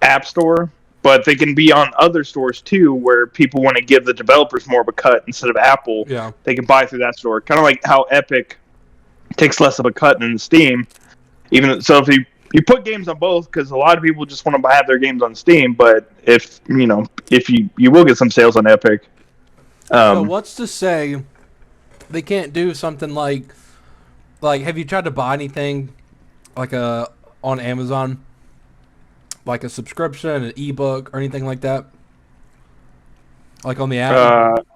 E: app store. But they can be on other stores too, where people want to give the developers more of a cut instead of Apple.
A: Yeah,
E: they can buy through that store, kind of like how Epic takes less of a cut than Steam. Even so, if you put games on both, because a lot of people just want to have their games on Steam, but if you will get some sales on Epic.
A: So what's to say they can't do something like have you tried to buy anything like on Amazon, like a subscription, an ebook, or anything like that, like on the app?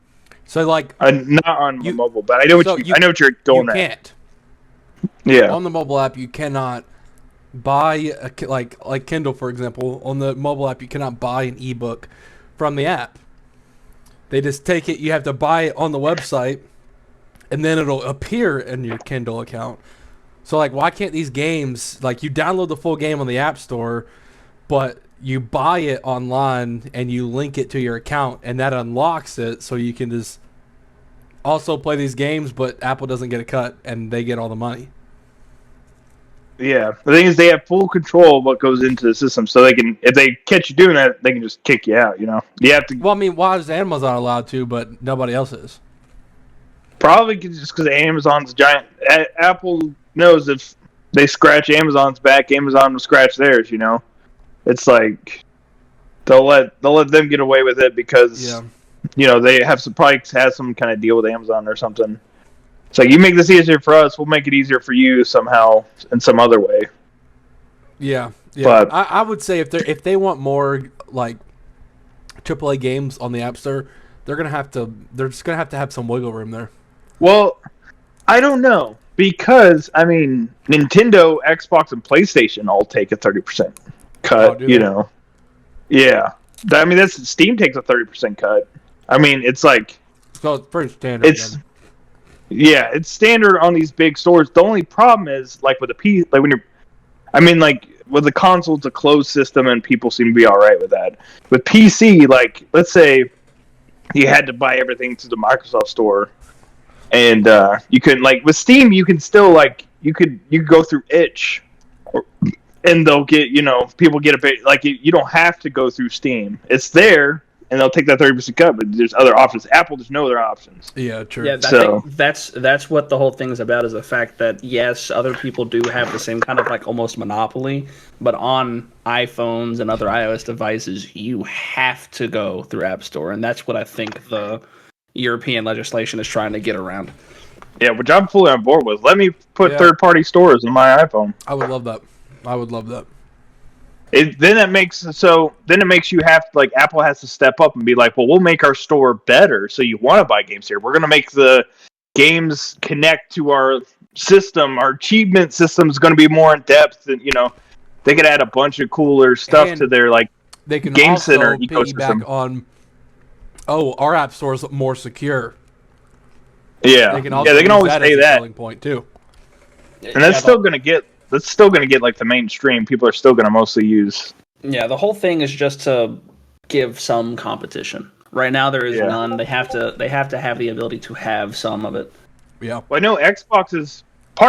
A: So like
E: not on mobile, but I know what you're going at.
A: You can't.
E: Yeah.
A: On the mobile app, you cannot buy like Kindle, for example. On the mobile app, you cannot buy an ebook from the app. They just take it. You have to buy it on the website, and then it'll appear in your Kindle account. So like, why can't these games like you download the full game on the App Store, but you buy it online and you link it to your account, and that unlocks it so you can just also play these games, but Apple doesn't get a cut and they get all the money.
E: Yeah, the thing is they have full control of what goes into the system, so they can, if they catch you doing that, they can just kick you out. You have to.
A: Well, I mean, why is Amazon allowed to, but nobody else is?
E: Probably just because Amazon's giant. Apple knows if they scratch Amazon's back, Amazon will scratch theirs. It's like they'll let them get away with it because they have probably has some kind of deal with Amazon or something. It's like, you make this easier for us, we'll make it easier for you somehow in some other way.
A: Yeah.
E: But
A: I would say if they want more like AAA games on the App Store, they're just gonna have some wiggle room there.
E: Well, I don't know, because Nintendo, Xbox, and PlayStation all take a 30% cut. Yeah. That's Steam takes a 30% cut. It's like
A: So it's pretty standard.
E: it's standard on these big stores. The only problem is like with the P, like when you're, with the console, it's a closed system, and people seem to be all right with that. With PC, like let's say you had to buy everything through the Microsoft Store, and you couldn't, like with Steam, you can still like you could go through itch, and they'll get people get a bit like you don't have to go through Steam. It's there. And they'll take that 30% cut, but there's other options. Apple, there's no other options.
A: Yeah, true.
D: Yeah, that's what the whole thing is about, is the fact that, yes, other people do have the same kind of like almost monopoly, but on iPhones and other iOS devices, you have to go through App Store, and that's what I think the European legislation is trying to get around.
E: Yeah, which I'm fully on board with. Let me put third-party stores in my iPhone.
A: I would love that.
E: Then it makes you have to, like, Apple has to step up and be like, well, we'll make our store better, so you want to buy games here. We're going to make the games connect to our system. Our achievement system is going to be more in depth, and they could add a bunch of cooler stuff to their
A: they can
E: Game
A: also
E: Center
A: piggyback
E: ecosystem.
A: on. Oh, our app store is more secure.
E: Yeah,
A: they can also
E: they can always
A: as
E: say
A: a
E: that,
A: selling point too.
E: and that's still going to get like the mainstream. People are still going to mostly use.
D: Yeah, the whole thing is just to give some competition. Right now, there is none. They have to have the ability to have some of it.
A: Yeah.
E: Well, I know part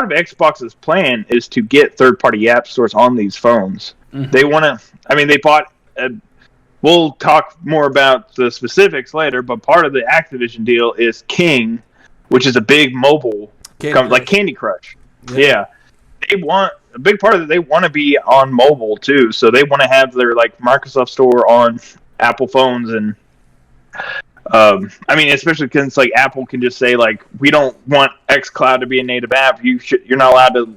E: of Xbox's plan is to get third-party app stores on these phones. Mm-hmm. They want to. They bought. We'll talk more about the specifics later, but part of the Activision deal is King, which is a big mobile like Candy Crush. Yeah. They want a big part of it. They want to be on mobile too, so they want to have their like Microsoft Store on Apple phones, and especially because like Apple can just say like, we don't want xCloud to be a native app. You're not allowed to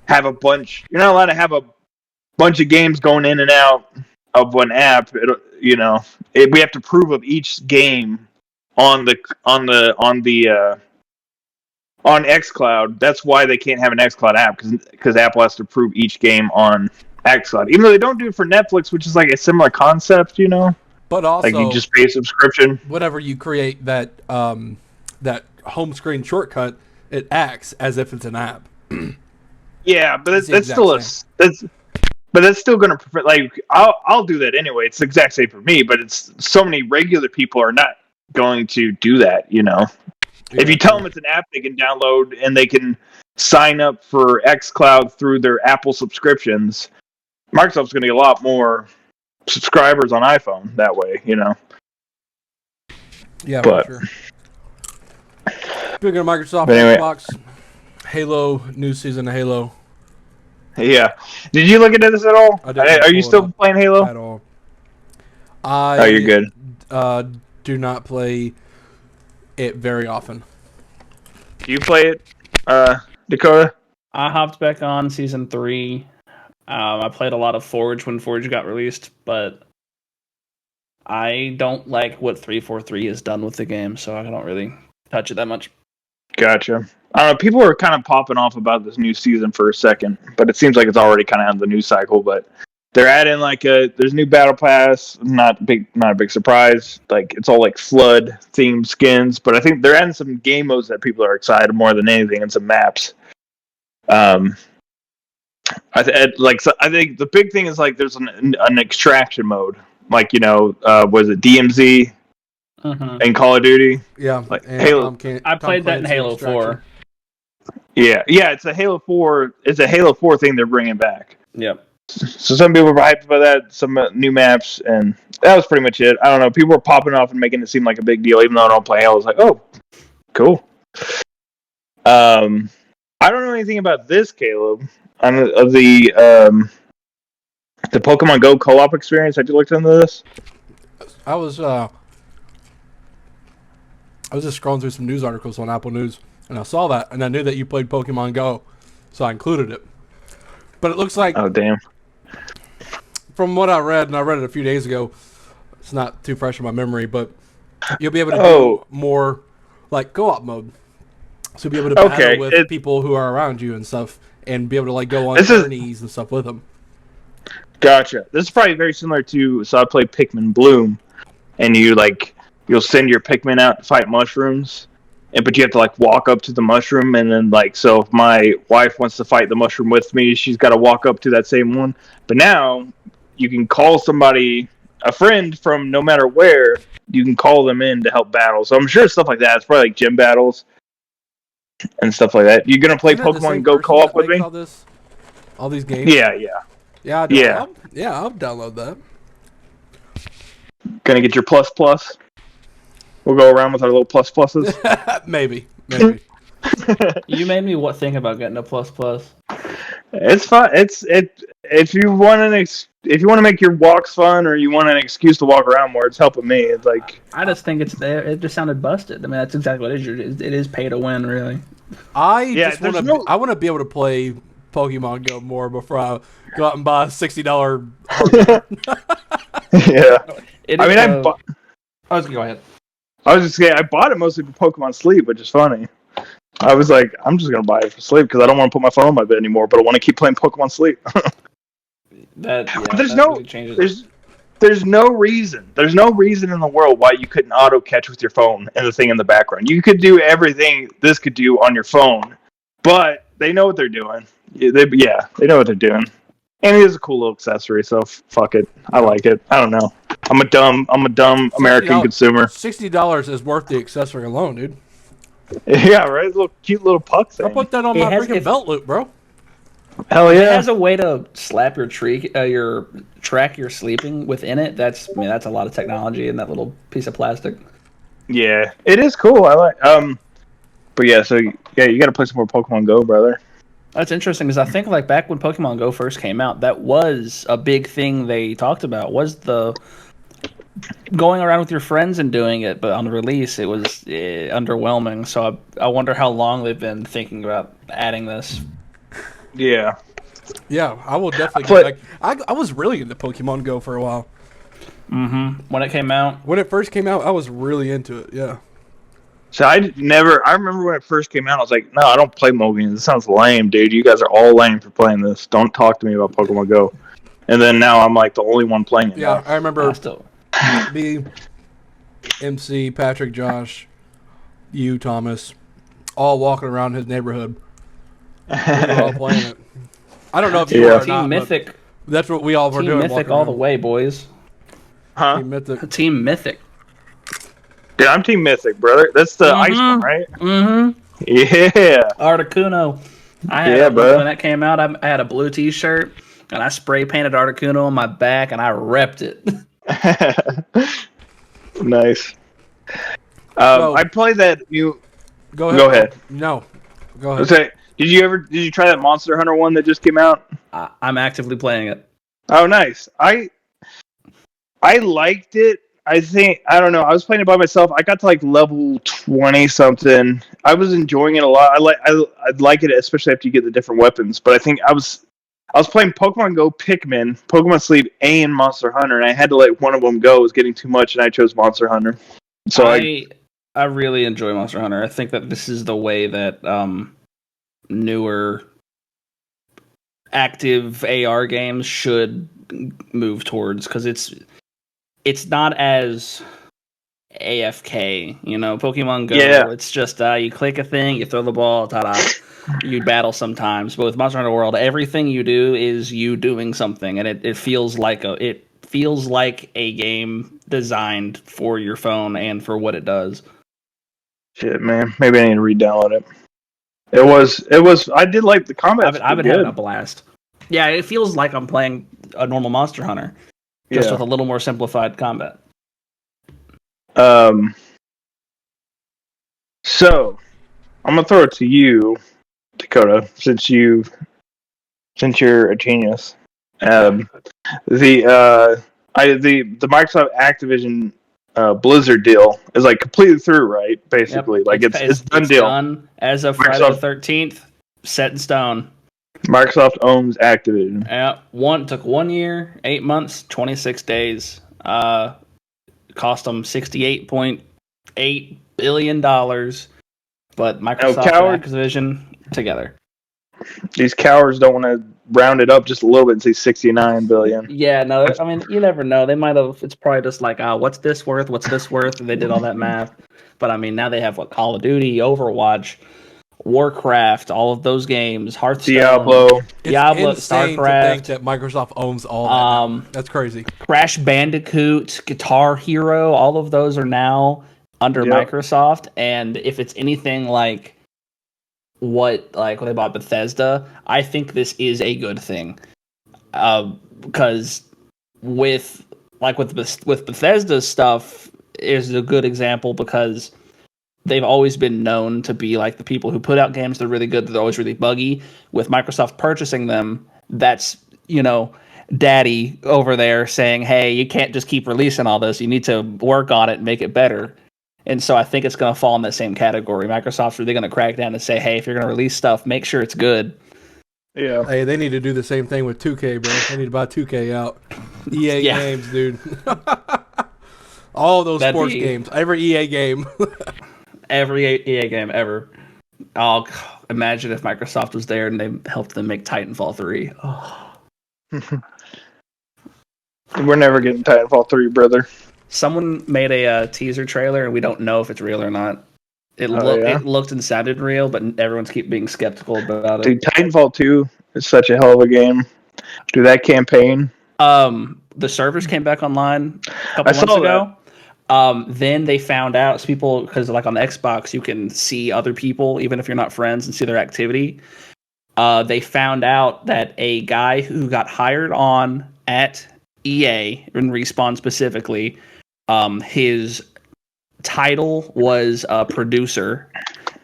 E: have a bunch. You're not allowed to have a bunch of games going in and out of one app. We have to prove of each game on xCloud. That's why they can't have an xCloud app, because Apple has to prove each game on xCloud. Even though they don't do it for Netflix, which is like a similar concept,
A: But also,
E: like you just pay a subscription.
A: Whenever you create that home screen shortcut, it acts as if it's an app.
E: Yeah, but that's still that's still going to like I'll do that anyway. It's the exact same for me, but it's so many regular people are not going to do that, If you tell them it's an app they can download and they can sign up for xCloud through their Apple subscriptions, Microsoft's going to get a lot more subscribers on iPhone that way,
A: Yeah,
E: but,
A: for sure. Speaking of Microsoft,
E: anyway,
A: Xbox, Halo, new season of Halo.
E: Yeah. Did you look into this at all? Are you still playing Halo?
A: At all.
E: You're good.
A: Do not play it very often.
E: Do you play it, Dakota?
D: I hopped back on season 3. I played a lot of Forge when Forge got released, but I don't like what 343 has done with the game, so I don't really touch it that much.
E: Gotcha. I don't know. People are kind of popping off about this new season for a second, but it seems like it's already kind of on the news cycle. But they're adding there's a new battle pass. Not a big surprise. Like, it's all like flood themed skins, but I think they're adding some game modes that people are excited more than anything, and some maps. I think the big thing is like there's an extraction mode, like was it DMZ and Call of Duty?
A: Yeah,
E: like
A: Halo.
D: I played that in Halo 4.
E: Yeah, it's a Halo 4. It's a Halo 4 thing they're bringing back.
D: Yep.
E: So some people were hyped about that, some new maps, and that was pretty much it. I don't know. People were popping off and making it seem like a big deal, even though I don't play Halo. I was like, oh, cool. I don't know anything about this, Caleb. Of the Pokemon Go co-op experience. Have you looked into this?
A: I was I was just scrolling through some news articles on Apple News, and I saw that, and I knew that you played Pokemon Go, so I included it. But it looks like,
E: Oh damn.
A: from what I read, and I read it a few days ago, it's not too fresh in my memory, but you'll be able to do more like co-op mode. So you'll be able to battle with people who are around you and stuff, and be able to like go on journeys and stuff with them.
E: Gotcha. This is probably very similar to, so I played Pikmin Bloom, and you'll send your Pikmin out to fight mushrooms, but you have to like walk up to the mushroom, and then like, so if my wife wants to fight the mushroom with me, she's got to walk up to that same one. But now you can call somebody, a friend from no matter where, you can call them in to help battle. So I'm sure stuff like that. It's probably like gym battles and stuff like that. You gonna play Pokemon Go co-op with me?
A: All these games?
E: Yeah.
A: I'll download that.
E: Gonna get your plus plus? We'll go around with our little plus pluses.
A: Maybe.
D: You made me think about getting a plus plus.
E: It's fun. If you want to make your walks fun, or you want an excuse to walk around more, it's helping me. It's like,
D: I just think it just sounded busted. I mean, that's exactly what it is. It is pay to win, really.
A: I want to be able to play Pokemon Go more before I go out and buy a $60 hardware.
E: Yeah.
D: I was go ahead.
E: I was just saying, I bought it mostly for Pokemon Sleep, which is funny. I was like, I'm just gonna buy it for sleep because I don't want to put my phone on my bed anymore, but I want to keep playing Pokemon Sleep. There's no reason. There's no reason in the world why you couldn't auto catch with your phone and the thing in the background. You could do everything this could do on your phone, but they know what they're doing. They know what they're doing. And it is a cool little accessory, so fuck it. I like it. I don't know. I'm a dumb American consumer.
A: $60 is worth the accessory alone, dude.
E: Yeah, right. It's a little cute little puck thing.
A: I'll put that on my freaking belt loop, bro.
E: Hell yeah!
D: It has a way to slap your track you're sleeping within it. That's a lot of technology in that little piece of plastic.
E: Yeah, it is cool. I like. But yeah, so yeah, you got to play some more Pokemon Go, brother.
D: That's interesting because I think like back when Pokemon Go first came out, that was a big thing they talked about. Was the going around with your friends and doing it, but on the release it was underwhelming. So I wonder how long they've been thinking about adding this.
E: Yeah,
A: I will definitely get back. I was really into Pokemon Go for a while.
D: When it came out,
A: when it first came out, I was really into it. Yeah.
E: So I remember when it first came out, I was like, no, I don't play mobile games. This sounds lame, dude. You guys are all lame for playing this. Don't talk to me about Pokemon Go. And then now I'm like the only one playing it.
A: Yeah,
E: now.
A: I remember me, MC, Patrick, Josh, you, Thomas, all walking around his neighborhood. We were all playing it. I don't know if you were or not,
D: Team Mythic.
A: That's what we all were doing.
D: Team Mythic all the way, boys.
E: Huh?
D: Team Mythic.
E: Dude, I'm Team Mythic, brother. That's the ice one, right?
D: Mm-hmm.
E: Yeah.
D: Articuno. When that came out, I had a blue T-shirt, and I spray painted Articuno on my back, and I repped it.
E: Nice. I played that.
A: Go ahead. No. Go ahead.
E: Okay. Did you try that Monster Hunter one that just came out?
D: I'm actively playing it.
E: Oh, nice. I liked it. I don't know. I was playing it by myself. I got to like level 20 something. I was enjoying it a lot. I'd like it, especially after you get the different weapons. But I think I was playing Pokemon Go, Pikmin, Pokemon Sleep, and Monster Hunter, and I had to let one of them go. It was getting too much, and I chose Monster Hunter. So
D: I really enjoy Monster Hunter. I think that this is the way that newer active AR games should move towards, because it's not as AFK, Pokemon Go. Yeah. It's just you click a thing, you throw the ball, ta-da. You battle sometimes, but with Monster Hunter World, everything you do is you doing something, and it feels like a game designed for your phone and for what it does.
E: Shit, man, maybe I need to re-download it. It was. I did like the combat.
D: I've been having a blast. Yeah, it feels like I'm playing a normal Monster Hunter, just with a little more simplified combat.
E: So I'm gonna throw it to you, Dakota, since you're a genius. The Microsoft Activision Blizzard deal is like completely through, right? Basically,
D: Yep.
E: like it's done deal.
D: Done as of Friday the 13th, set in stone.
E: Microsoft owns Activision.
D: Took 1 year, 8 months, 26 days. Cost them $68.8 billion. But Microsoft and Activision together.
E: These cowards don't want to round it up just a little bit and say 69 billion.
D: Yeah, no, I mean, you never know. They might have, it's probably just like, what's this worth? What's this worth? And they did all that math. But I mean, now they have Call of Duty, Overwatch, Warcraft, all of those games, Hearthstone,
E: Diablo,
A: It's insane
D: StarCraft.
A: to think that Microsoft owns all that. Now. That's crazy.
D: Crash Bandicoot, Guitar Hero, all of those are now under Microsoft. And if it's anything like what they bought Bethesda, I think this is a good thing. Because with Bethesda's stuff is a good example because they've always been known to be like the people who put out games that are really good, they're always really buggy. With Microsoft purchasing them, that's, daddy over there saying, hey, you can't just keep releasing all this. You need to work on it and make it better. And so I think it's going to fall in that same category. Microsoft's really going to crack down and say, hey, if you're going to release stuff, make sure it's good.
E: Yeah.
A: Hey, they need to do the same thing with 2K, bro. They need to buy 2K out. EA games, dude. All those sports games. Every EA game.
D: Every EA game ever. Oh, imagine if Microsoft was there and they helped them make Titanfall 3. Oh.
E: We're never getting Titanfall 3, brother.
D: Someone made a teaser trailer, and we don't know if it's real or not. It looked and sounded real, but everyone's keep being skeptical about it.
E: Dude, Titanfall 2 is such a hell of a game. Dude, that campaign.
D: The servers came back online a couple months ago. Then they found out, because on the Xbox, you can see other people, even if you're not friends, and see their activity. They found out that a guy who got hired on at EA, and Respawn specifically, his title was a producer,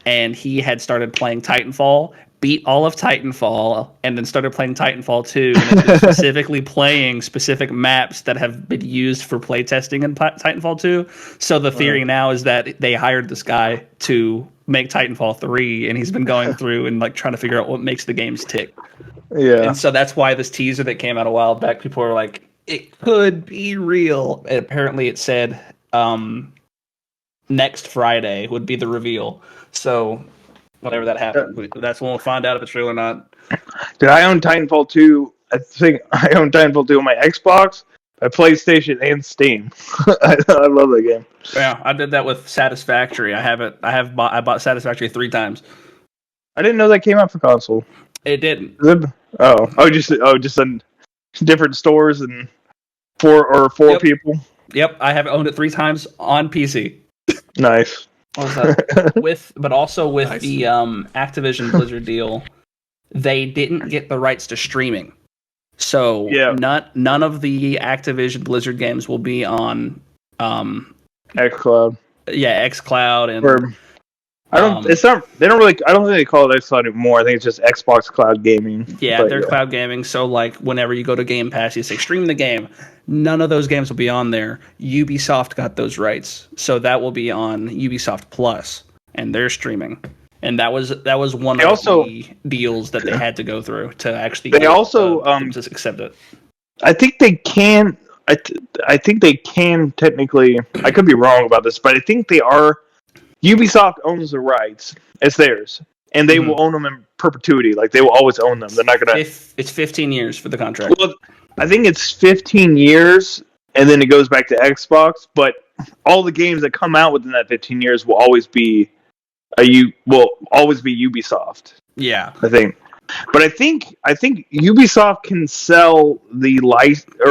D: and he had started playing Titanfall, beat all of Titanfall, and then started playing Titanfall 2, and specifically playing specific maps that have been used for playtesting in Titanfall 2. So the theory now is that they hired this guy to make Titanfall 3, and he's been going through and trying to figure out what makes the games tick.
E: Yeah.
D: And so that's why this teaser that came out a while back, people were like, it could be real. And apparently it said next Friday would be the reveal. So whenever that happens, that's when we'll find out if it's real or not.
E: Dude, I own Titanfall 2. I think I own Titanfall 2 on my Xbox, my PlayStation, and Steam. I love that game.
D: Yeah, I did that with Satisfactory. I bought Satisfactory 3 times.
E: I didn't know that came out for console.
D: It didn't.
E: Just in different stores and four people.
D: Yep, I have owned it 3 times on PC.
E: Nice.
D: What was that? But also with
A: Nice.
D: the Activision Blizzard deal, they didn't get the rights to streaming. So none of the Activision Blizzard games will be on
E: xCloud.
D: Yeah, xCloud and
E: I don't think they call it xCloud anymore. I think it's just Xbox Cloud Gaming.
D: Yeah, they're cloud gaming. So whenever you go to Game Pass, you say stream the game. None of those games will be on there. Ubisoft got those rights, so that will be on Ubisoft Plus, and they're streaming. And that was one of the deals that they had to go through to actually.
E: They also
D: just accept it.
E: I think they can. I think they can technically. I could be wrong about this, but I think they are. Ubisoft owns the rights; it's theirs, and they will own them in perpetuity. They will always own them. They're not gonna.
D: It's 15 years for the contract.
E: Well, I think it's 15 years, and then it goes back to Xbox. But all the games that come out within that 15 years will always be Ubisoft.
D: Yeah,
E: I think. But I think Ubisoft can sell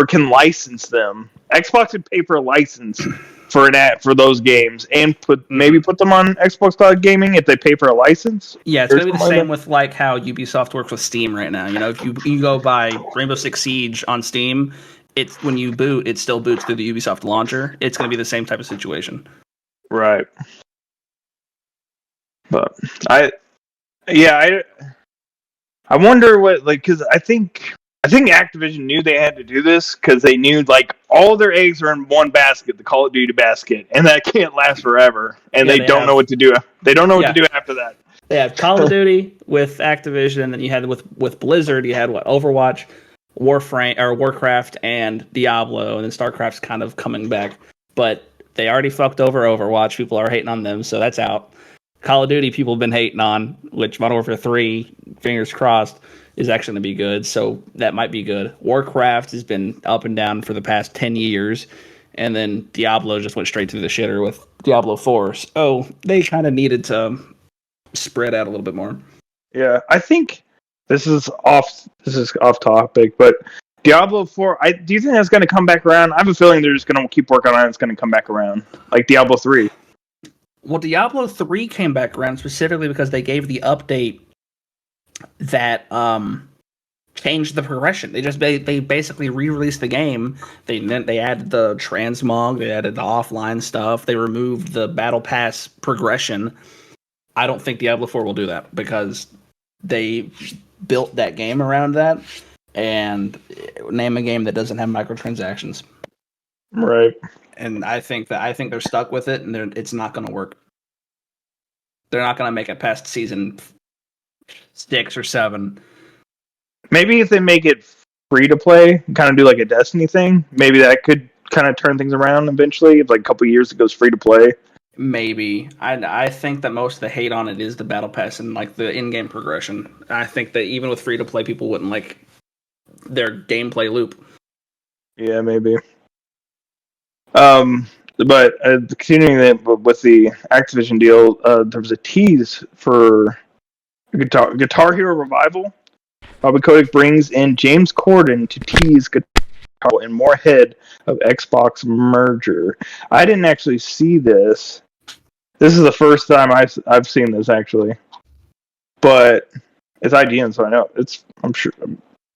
E: can license them. Xbox would pay for a license for those games and put them on Xbox Cloud Gaming if they pay for a license.
D: Yeah, it's gonna be the same with how Ubisoft works with Steam right now. If you go buy Rainbow Six Siege on Steam, it's when you boot, it still boots through the Ubisoft launcher. It's gonna be the same type of situation.
E: Right. But I wonder what because I think I think Activision knew they had to do this because they knew like all their eggs are in one basket, the Call of Duty basket, and that can't last forever. And they don't know what to do. They don't know what to do after that.
D: They have Call of Duty with Activision, and then you had with Blizzard, you had Overwatch, Warcraft, and Diablo, and then StarCraft's kind of coming back. But they already fucked over Overwatch. People are hating on them, so that's out. Call of Duty, people have been hating on, which Modern Warfare 3, fingers crossed, is actually going to be good, so that might be good. Warcraft has been up and down for the past 10 years, and then Diablo just went straight through the shitter with Diablo 4. So they kind of needed to spread out a little bit more.
E: Yeah, I think this is off topic, but Diablo 4, do you think that's going to come back around? I have a feeling they're just going to keep working on it. It's going to come back around, like Diablo 3.
D: Well, Diablo 3 came back around specifically because they gave the update that changed the progression. They basically re-released the game. They added the transmog, they added the offline stuff, they removed the battle pass progression. I don't think Diablo 4 will do that because they built that game around that, and name a game that doesn't have microtransactions.
E: Right.
D: And I think they're stuck with it, and it's not going to work. They're not going to make it past season 6 or 7.
E: Maybe if they make it free to play, kind of do like a Destiny thing, maybe that could kind of turn things around eventually. If like a couple of years it goes free to play.
D: Maybe. I think that most of the hate on it is the battle pass and like the in-game progression. I think that even with free to play, people wouldn't like their gameplay loop.
E: Yeah, maybe. But continuing with the Activision deal, there was a tease for Guitar Hero Revival. Bobby Kotick brings in James Corden to tease Guitar Hero and more ahead of Xbox merger. I didn't actually see this. This is the first time I've seen this actually, but it's IGN, so I know I'm sure.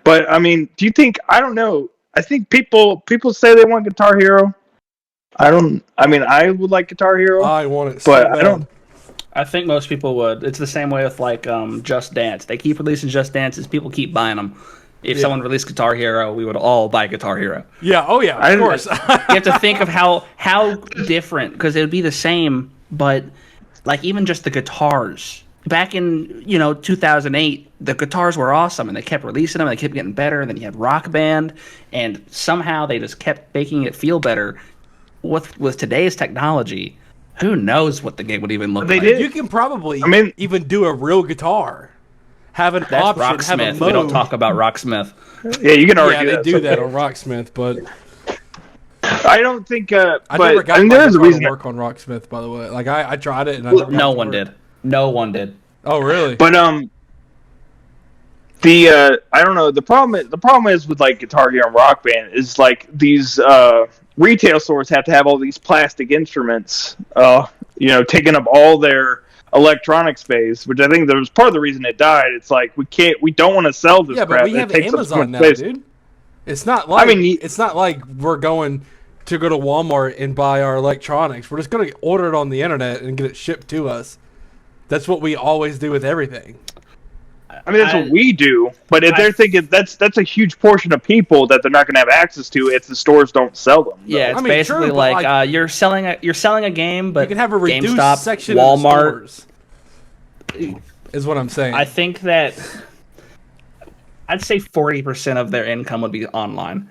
E: But I mean, do you think? I don't know. I think people say they want Guitar Hero. I mean, I would like Guitar Hero.
A: I want it,
E: but
A: so bad.
E: I don't.
D: I think most people would. It's the same way with like Just Dance. They keep releasing Just Dances. People keep buying them. If someone released Guitar Hero, we would all buy Guitar Hero.
A: Yeah. Oh yeah. Of course.
D: You have to think of how different, because it would be the same, but like even just the guitars. Back in 2008, the guitars were awesome, and they kept releasing them. And they kept getting better. And then you had Rock Band, and somehow they just kept making it feel better. With today's technology, who knows what the game would even look like?
A: You can probably even do a real guitar. Have an
D: That's
A: option.
D: Rocksmith.
A: Have a mode.
D: We don't talk about Rocksmith.
E: Yeah, you can already.
A: Yeah, they do that on Rocksmith, but
E: I don't think.
A: I never got
E: there's a reason
A: to work on Rocksmith, by the way. Like I tried it, and I never
D: no one did. No one did.
A: Oh, really?
E: But I don't know. The problem is with like Guitar Hero and Rock Band is like these retail stores have to have all these plastic instruments, taking up all their electronic space, which I think that was part of the reason it died. It's like we don't want to sell this.
A: Yeah, but
E: crap.
A: we have Amazon now,
E: space.
A: dude. It's not like it's not like we're going to go to Walmart and buy our electronics. We're just going to order it on the internet and get it shipped to us. That's what we always do with everything.
E: I mean, that's what we do, but if they're thinking that's a huge portion of people that they're not going to have access to if the stores don't sell them.
D: Yeah, it's basically
A: true,
D: like you're selling a game, but
A: you can have a reduced
D: GameStop,
A: section
D: Walmart,
A: of stores, is what I'm saying.
D: I think that I'd say 40% of their income would be online.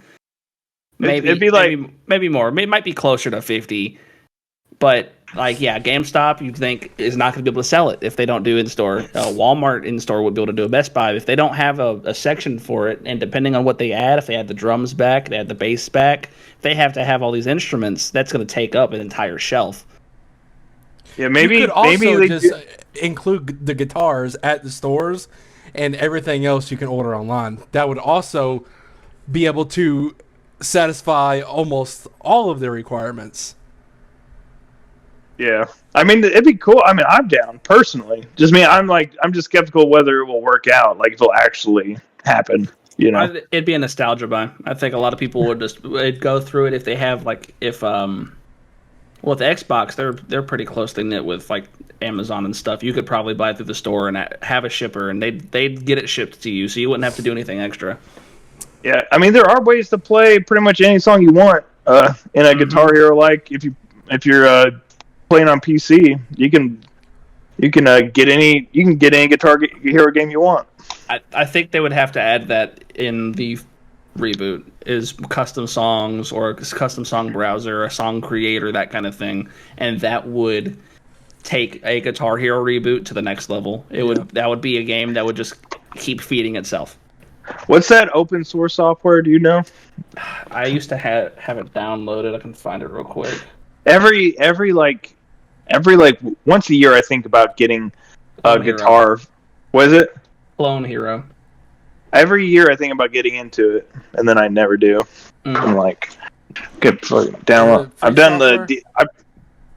D: Maybe
E: it'd be like
D: maybe more. It might be closer to 50, but. Like, yeah, GameStop, you'd think, is not going to be able to sell it if they don't do in-store. Walmart in-store would be able to do a Best Buy. If they don't have a section for it, and depending on what they add, if they add the drums back, they add the bass back, if they have to have all these instruments, that's going to take up an entire shelf.
E: Yeah, maybe
A: you could also
E: maybe
A: just include the guitars at the stores and everything else you can order online. That would also be able to satisfy almost all of their requirements.
E: Yeah, I mean, it'd be cool. I mean, I'm down personally. I'm just skeptical whether it will work out. Like, if it'll actually happen.
D: It'd be a nostalgia buy. I think a lot of people would go through it if they have with Xbox, they're pretty closely knit with like Amazon and stuff. You could probably buy it through the store and have a shipper, and they'd get it shipped to you, so you wouldn't have to do anything extra.
E: Yeah, I mean there are ways to play pretty much any song you want in a Guitar Hero. Like if you're playing on PC, you can get any Guitar Hero game you want.
D: I think they would have to add that in the reboot is custom songs or custom song browser, a song creator, that kind of thing, and that would take a Guitar Hero reboot to the next level. That would be a game that would just keep feeding itself.
E: What's that open source software? Do you know?
D: I used to have it downloaded. I can find it real quick.
E: Every once a year I think about getting a guitar. What is it?
D: Clone Hero.
E: Every year I think about getting into it, and then I never do. I'm like, good for download. I've done software?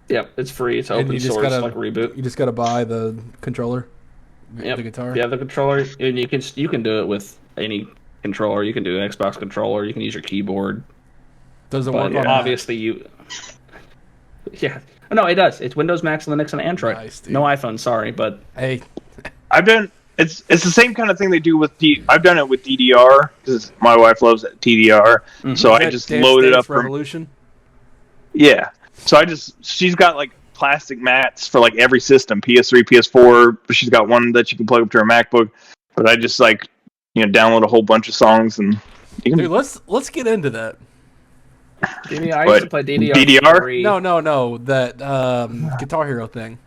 D: Yep, it's free. It's open source, like Reboot.
A: You just gotta buy the controller.
D: Yep.
A: The guitar.
D: Yeah, the controller, and you can do it with any controller. You can do an Xbox controller. You can use your keyboard.
A: Doesn't work on
D: obviously you. Yeah, no, it does. It's Windows, Mac, Linux, and Android. Nice, no iPhone. Sorry, but
A: hey,
E: I've done. It's the same kind of thing they do with I've done it with DDR because my wife loves TDR.
A: Mm-hmm.
E: So I just load it up.
A: Revolution.
E: Yeah. So she's got like plastic mats for like every system, PS3, PS4. But she's got one that she can plug up to her MacBook. But I just download a whole bunch of songs and.
A: Dude, let's get into that.
D: I used to play DDR.
A: No. That Guitar Hero thing.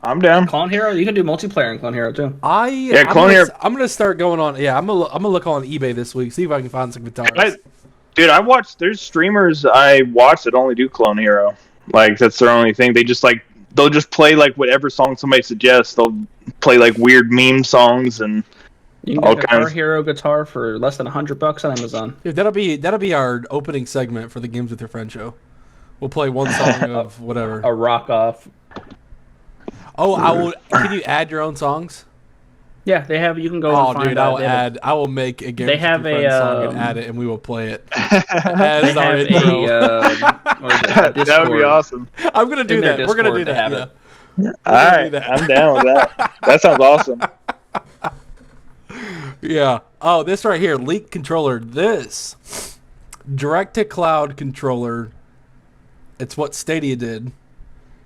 E: I'm down.
D: Clone Hero, you can do multiplayer in Clone Hero too.
E: Clone Hero.
A: I'm gonna start going on. Yeah, I'm gonna look on eBay this week, see if I can find some guitars.
E: I watched. There's streamers I watch that only do Clone Hero. Like that's their only thing. They just they'll just play like whatever song somebody suggests. They'll play like weird meme songs and
D: you can get a Guitar Hero guitar for less than $100 on Amazon.
A: Dude, that'll be our opening segment for the Games with Your Friend show. We'll play one song of whatever.
D: A rock off.
A: Oh, Can you add your own songs?
D: Yeah, they have. You can go. And find
A: I will make a Games
D: They have
A: with Your Friend song and add it, and we will play it. As our intro.
E: That would be awesome.
A: I'm gonna do that. We're gonna do that.
E: Yeah. All right, I'm down with that. That sounds awesome.
A: Yeah. Oh, this right here, Leak controller. This direct-to-cloud controller. It's what Stadia did,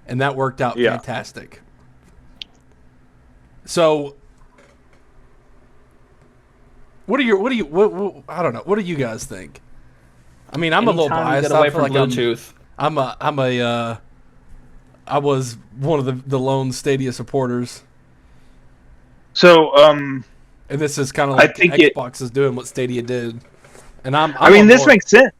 A: and that worked out fantastic. So, what I don't know. What do you guys think? I mean, I'm a little biased.
D: I feel like Bluetooth.
A: I was one of the lone Stadia supporters.
E: So,
A: and this is kind of like Xbox is doing what Stadia did, and I
E: mean, this makes sense.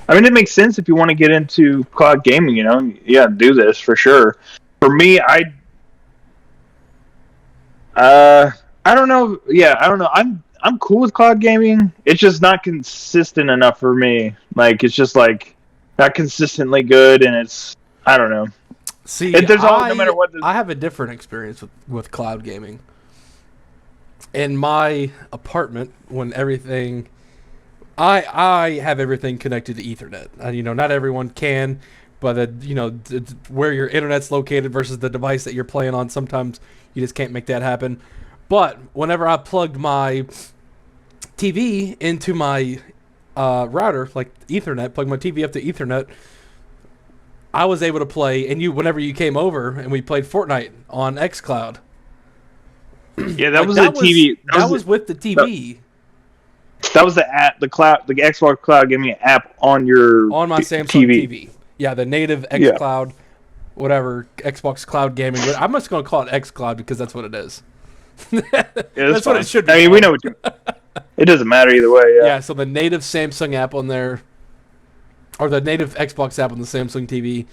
E: I mean, it makes sense if you want to get into cloud gaming. Do this for sure. For me, I don't know. Yeah, I don't know. I'm cool with cloud gaming. It's just not consistent enough for me. Like, it's just like not consistently good, and I don't know.
A: See,
E: no matter what.
A: I have a different experience with cloud gaming. In my apartment, when everything, I have everything connected to Ethernet. Not everyone can, but where your internet's located versus the device that you're playing on, sometimes you just can't make that happen. But whenever I plugged my TV into my router, like Ethernet, plugged my TV up to Ethernet, I was able to play. And whenever you came over and we played Fortnite on xCloud.
E: Yeah, that was the TV.
A: That was with the TV.
E: That was the app, the Xbox Cloud Gaming app on
A: my Samsung TV. Yeah, the native xCloud, whatever Xbox Cloud Gaming. But I'm just going to call it xCloud because that's what it is. That's what it should be.
E: I mean, we know it doesn't matter either way. Yeah.
A: Yeah. So the native Samsung app on there, or the native Xbox app on the Samsung TV,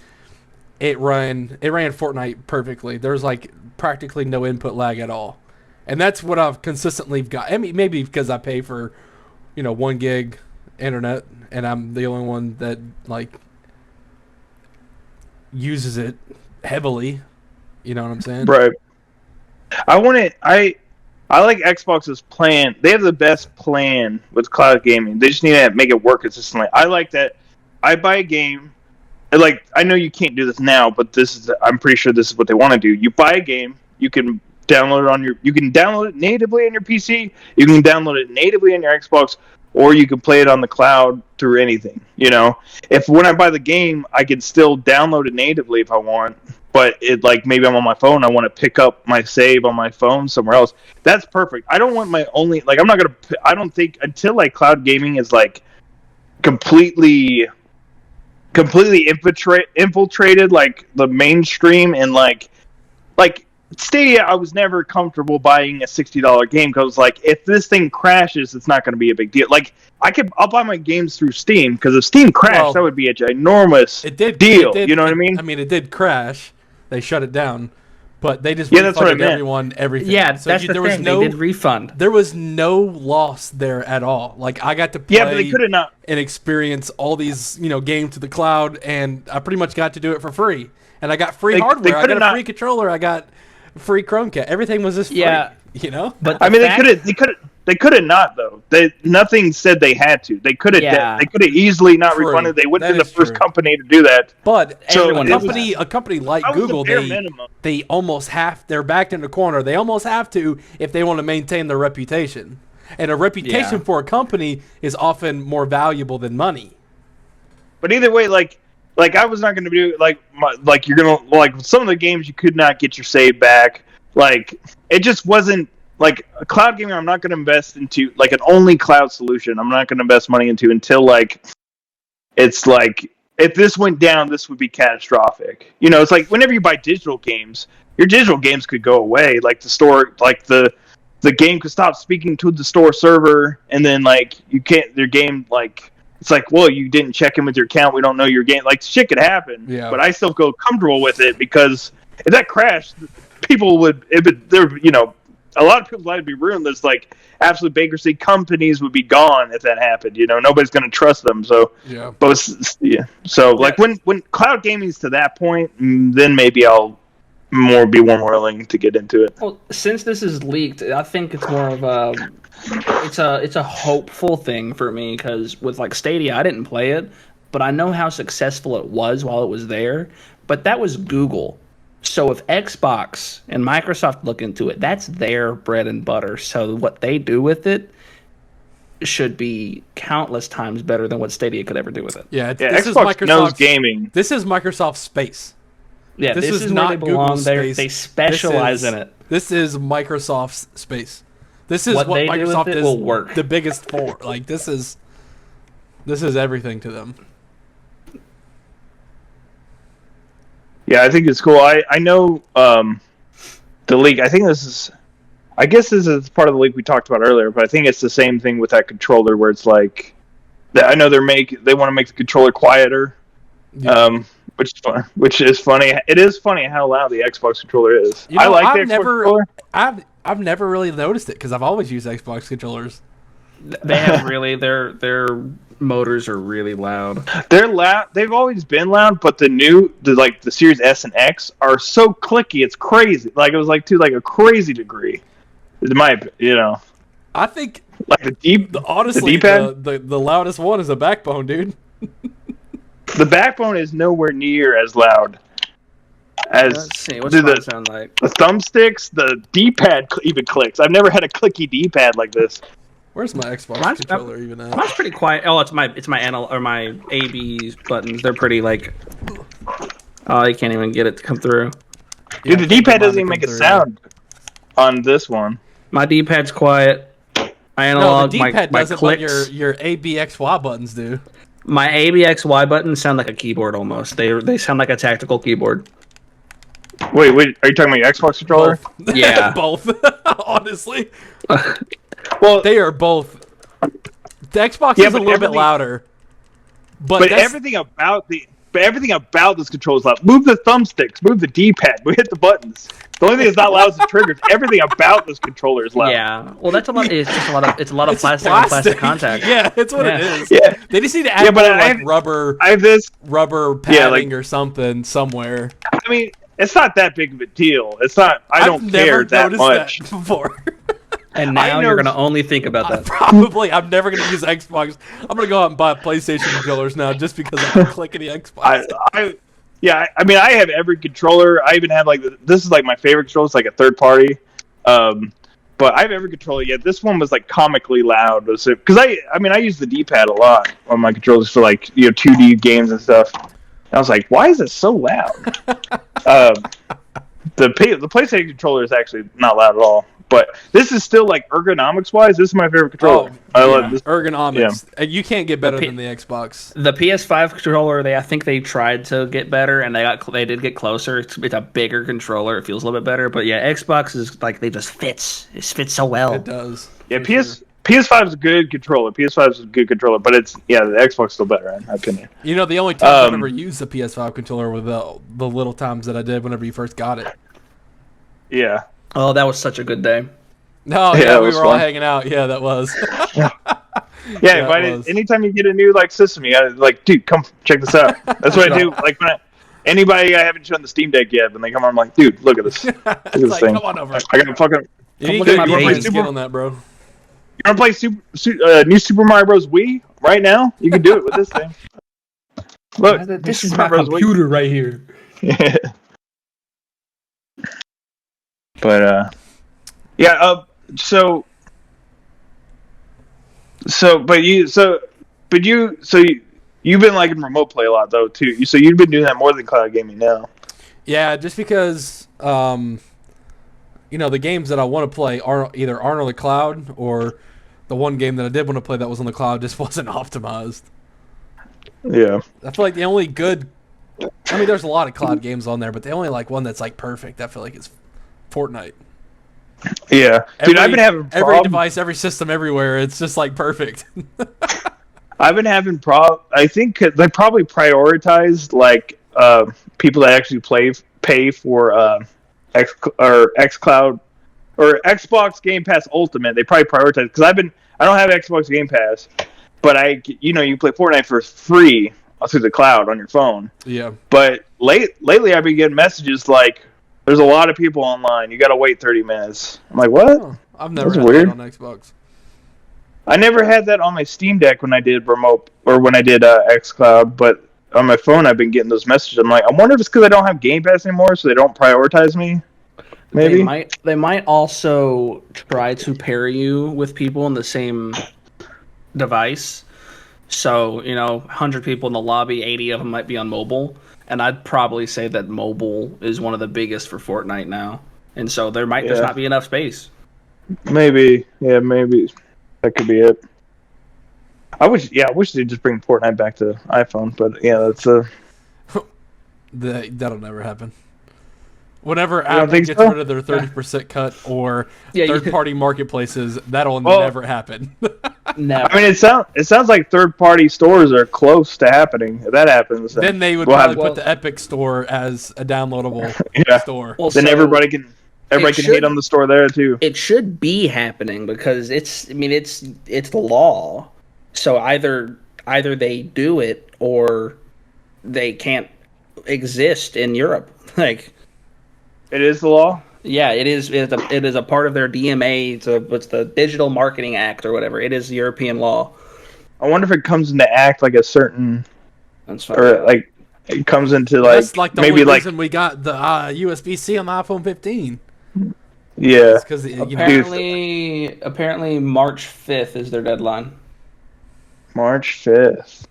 A: it ran Fortnite perfectly. There's like practically no input lag at all. And that's what I've consistently got. I mean, maybe because I pay for, 1 gig internet, and I'm the only one that uses it heavily. You know what I'm saying?
E: Right. I like Xbox's plan. They have the best plan with cloud gaming. They just need to make it work consistently. I like that. I buy a game. I know you can't do this now, but I'm pretty sure this is what they want to do. You buy a game. You can download it on your. You can download it natively on your PC. You can download it natively on your Xbox, or you can play it on the cloud through anything. You know, if when I buy the game, I can still download it natively if I want. But it like maybe I'm on my phone. I want to pick up my save on my phone somewhere else. That's perfect. I don't want my only like. I'm not gonna. I don't think until like cloud gaming is like completely infiltrated like the mainstream and like Stadia. I was never comfortable buying a $60 game because like if this thing crashes, it's not going to be a big deal. Like I'll buy my games through Steam because if Steam crashed, that would be a ginormous deal. You know what I mean?
A: I mean, it did crash. They shut it down, but they just
E: that's what I
A: refunded
E: meant.
A: everyone everything.
D: Yeah, so that's the thing. They did refund.
A: There was no loss there at all. Like I got to play
E: but they could have not
A: and experience all these games to the cloud, and I pretty much got to do it for free. And I got free hardware. I got a free controller. I got free Chromecast. Everything was just free. Yeah,
D: But
E: I mean, they could have not though. Nothing said they had to. They could have. They could have easily not refunded. They wouldn't be the first company to do that.
A: But a company like Google, they almost have. They're backed in the corner. They almost have to if they want to maintain their reputation. And a reputation for a company is often more valuable than money.
E: But either way, like I was not going to do you're gonna like some of the games you could not get your save back. Like it just wasn't like a cloud gaming. I'm not going to invest into like an only cloud solution. I'm not going to invest money into until like it's like if this went down, this would be catastrophic. It's like whenever you buy digital games, your digital games could go away. Like the store, like the game could stop speaking to the store server, and then like you can't their game like. It's like, well, you didn't check in with your account. We don't know your game. Like, shit could happen. Yeah. But I still feel comfortable with it because if that crashed, people would, a lot of people's lives would be ruined. There's like absolute bankruptcy. Companies would be gone if that happened. Nobody's going to trust them. So, So, like, when cloud gaming's to that point, then maybe I'll be more willing to get into it.
D: Well, since this is leaked, I think it's more of a. It's a hopeful thing for me because with like Stadia, I didn't play it, but I know how successful it was while it was there. But that was Google. So if Xbox and Microsoft look into it, that's their bread and butter. So what they do with it should be countless times better than what Stadia could ever do with it.
A: Yeah,
E: this Xbox knows gaming.
A: This is Microsoft's space.
D: Yeah, this is not Google's space. They specialize in it.
A: This is Microsoft's space. This is what Microsoft is will work. The biggest for. Like this is everything to them.
E: Yeah, I think it's cool. I know the leak. I guess this is part of the leak we talked about earlier, but I think it's the same thing with that controller where it's like I know they want to make the controller quieter. Yeah. Which is fun. Which is funny. It is funny how loud the Xbox controller is. I like the Xbox controller.
A: I've never really noticed it because I've always used Xbox controllers.
D: They have really their motors are really loud.
E: They're loud. They've always been loud, but the Series S and X are so clicky. It's crazy. Like it was like to like a crazy degree. It might,
A: I think
E: like the D-pad,
A: the loudest one is a backbone, dude.
E: The backbone is nowhere near as loud as
D: let's see, what's it sound like?
E: The thumbsticks, the D-pad even clicks. I've never had a clicky D-pad like this.
A: Where's my Xbox controller even at?
D: Mine's pretty quiet. Oh, it's my my AB buttons. They're pretty like. Oh, you can't even get it to come through.
E: Dude, the D-pad doesn't even make a sound on this one.
D: My D-pad's quiet. My analog,
A: the D-pad
D: my
A: doesn't,
D: clicks.
A: But your ABXY buttons do.
D: My ABXY buttons sound like a keyboard almost. They sound like a tactical keyboard.
E: Wait, are you talking about your Xbox controller?
A: Both.
D: Yeah.
A: Both. Honestly.
E: Well,
A: they are both. The Xbox is a little bit louder. But
E: everything about this controller is loud. Move the thumbsticks, move the D-pad, we hit the buttons. The only thing that's not loud is the triggers. Everything about this controller is loud.
D: Yeah. Well, that's a lot. It's just a lot of. It's a lot of plastic and plastic contact.
A: Yeah, it's what it is.
E: Yeah.
A: They just need to add more rubber.
E: I have this
A: rubber padding or something somewhere.
E: I mean, it's not that big of a deal. It's not. I don't care that much.
A: That before.
D: And now you're going to only think about that.
A: I'm never going to use Xbox. I'm going to go out and buy PlayStation controllers now just because I'm clicking the Xbox.
E: I mean, I have every controller. I even have this is like my favorite controller. It's like a third party. But I have every controller. Yeah, this one was like comically loud. Because I use the D-pad a lot on my controllers for like 2D games and stuff. And I was like, why is it so loud? The PlayStation controller is actually not loud at all. But this is still like ergonomics wise. This is my favorite controller. I love this.
A: Ergonomics. Yeah. You can't get better than the Xbox.
D: The PS5 controller, I think they tried to get better, and they did get closer. It's a bigger controller. It feels a little bit better. But yeah, Xbox is like it fits so well.
A: It does.
E: Yeah, PS5 is a good controller. PS5 is a good controller, but the Xbox is still better in my opinion.
A: The only time I've ever used the PS5 controller were the little times that I did whenever you first got it.
E: Yeah.
D: Oh, that was such a good day.
A: No, yeah, we were all hanging out. Yeah, that was.
E: Anytime you get a new system, you gotta dude, come check this out. That's what I do. Like when anybody I haven't shown the Steam Deck yet, when they come on, I'm like, dude, look at this. Look at this thing.
A: Come on over.
E: I got fucking.
A: You need to get on that, bro.
E: You want to play new Super Mario Bros. Wii right now? You can do it with this thing. Look,
C: this is my computer right here.
E: Yeah. But you've been liking remote play a lot though too. So you've been doing that more than cloud gaming now.
A: Yeah, just because the games that I want to play aren't on the cloud, or the one game that I did want to play that was on the cloud just wasn't optimized.
E: Yeah.
A: I feel like the only good there's a lot of cloud games on there, but the only one that's Perfect, I feel like it's Fortnite.
E: Yeah, dude, I've been having
A: every device, every system, everywhere. It's just perfect.
E: I've been having I think they probably prioritized people that actually pay for xCloud or Xbox Game Pass Ultimate. They probably prioritize because I don't have Xbox Game Pass, but you play Fortnite for free through the cloud on your phone.
A: Yeah.
E: But lately I've been getting messages there's a lot of people online. You got to wait 30 minutes. I'm like, what?
A: Oh, I've never had that on Xbox.
E: I never had that on my Steam Deck when I did remote or when I did xCloud, but on my phone I've been getting those messages. I'm like, I wonder if it's because I don't have Game Pass anymore, so they don't prioritize me. Maybe
D: they might also try to pair you with people in the same device. So 100 people in the lobby, 80 of them might be on mobile. And I'd probably say that mobile is one of the biggest for Fortnite now. And so there's not be enough space.
E: Maybe. Yeah, maybe. That could be it. I wish they'd just bring Fortnite back to iPhone, but yeah, that's
A: that'll never happen. Whenever Apple gets rid of their 30% cut or third-party marketplaces, that'll never happen.
D: Never.
E: I mean, it sounds like third-party stores are close to happening. If that happens,
A: then they would probably put the Epic Store as a downloadable store.
E: Well, then everybody can hate on the store there too.
D: It should be happening because it's the law. So either they do it or they can't exist in Europe.
E: It is the law?
D: Yeah, it is. It is a part of their DMA. It's the Digital Marketing Act or whatever. It is European law.
E: I wonder if it comes into act a certain, or it comes into
A: that's the maybe only reason we got the USB-C on the iPhone 15.
E: Yeah,
A: because
D: apparently March 5th is their deadline.
E: March 5th.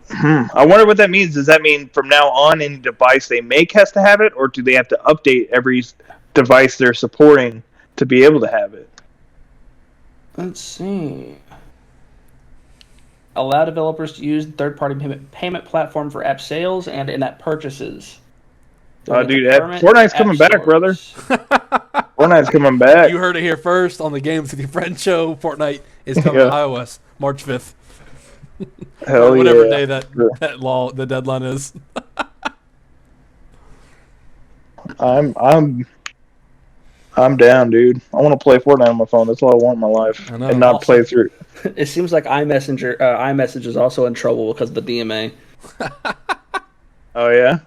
E: I wonder what that means. Does that mean from now on any device they make has to have it, or do they have to update every device they're supporting to be able to have it?
D: Let's see. Allow developers to use the third-party payment platform for app sales and in-app purchases.
E: Oh, dude, Fortnite's coming back, brother. Fortnite's coming back.
A: You heard it here first on the Games with Your Friend show. Fortnite is coming to iOS March 5th.
E: Hell
A: whatever day the deadline is.
E: I'm down, dude. I want to play Fortnite on my phone. That's all I want in my life, and not play through.
D: It seems like iMessage is also in trouble because of the DMA.
E: Oh yeah.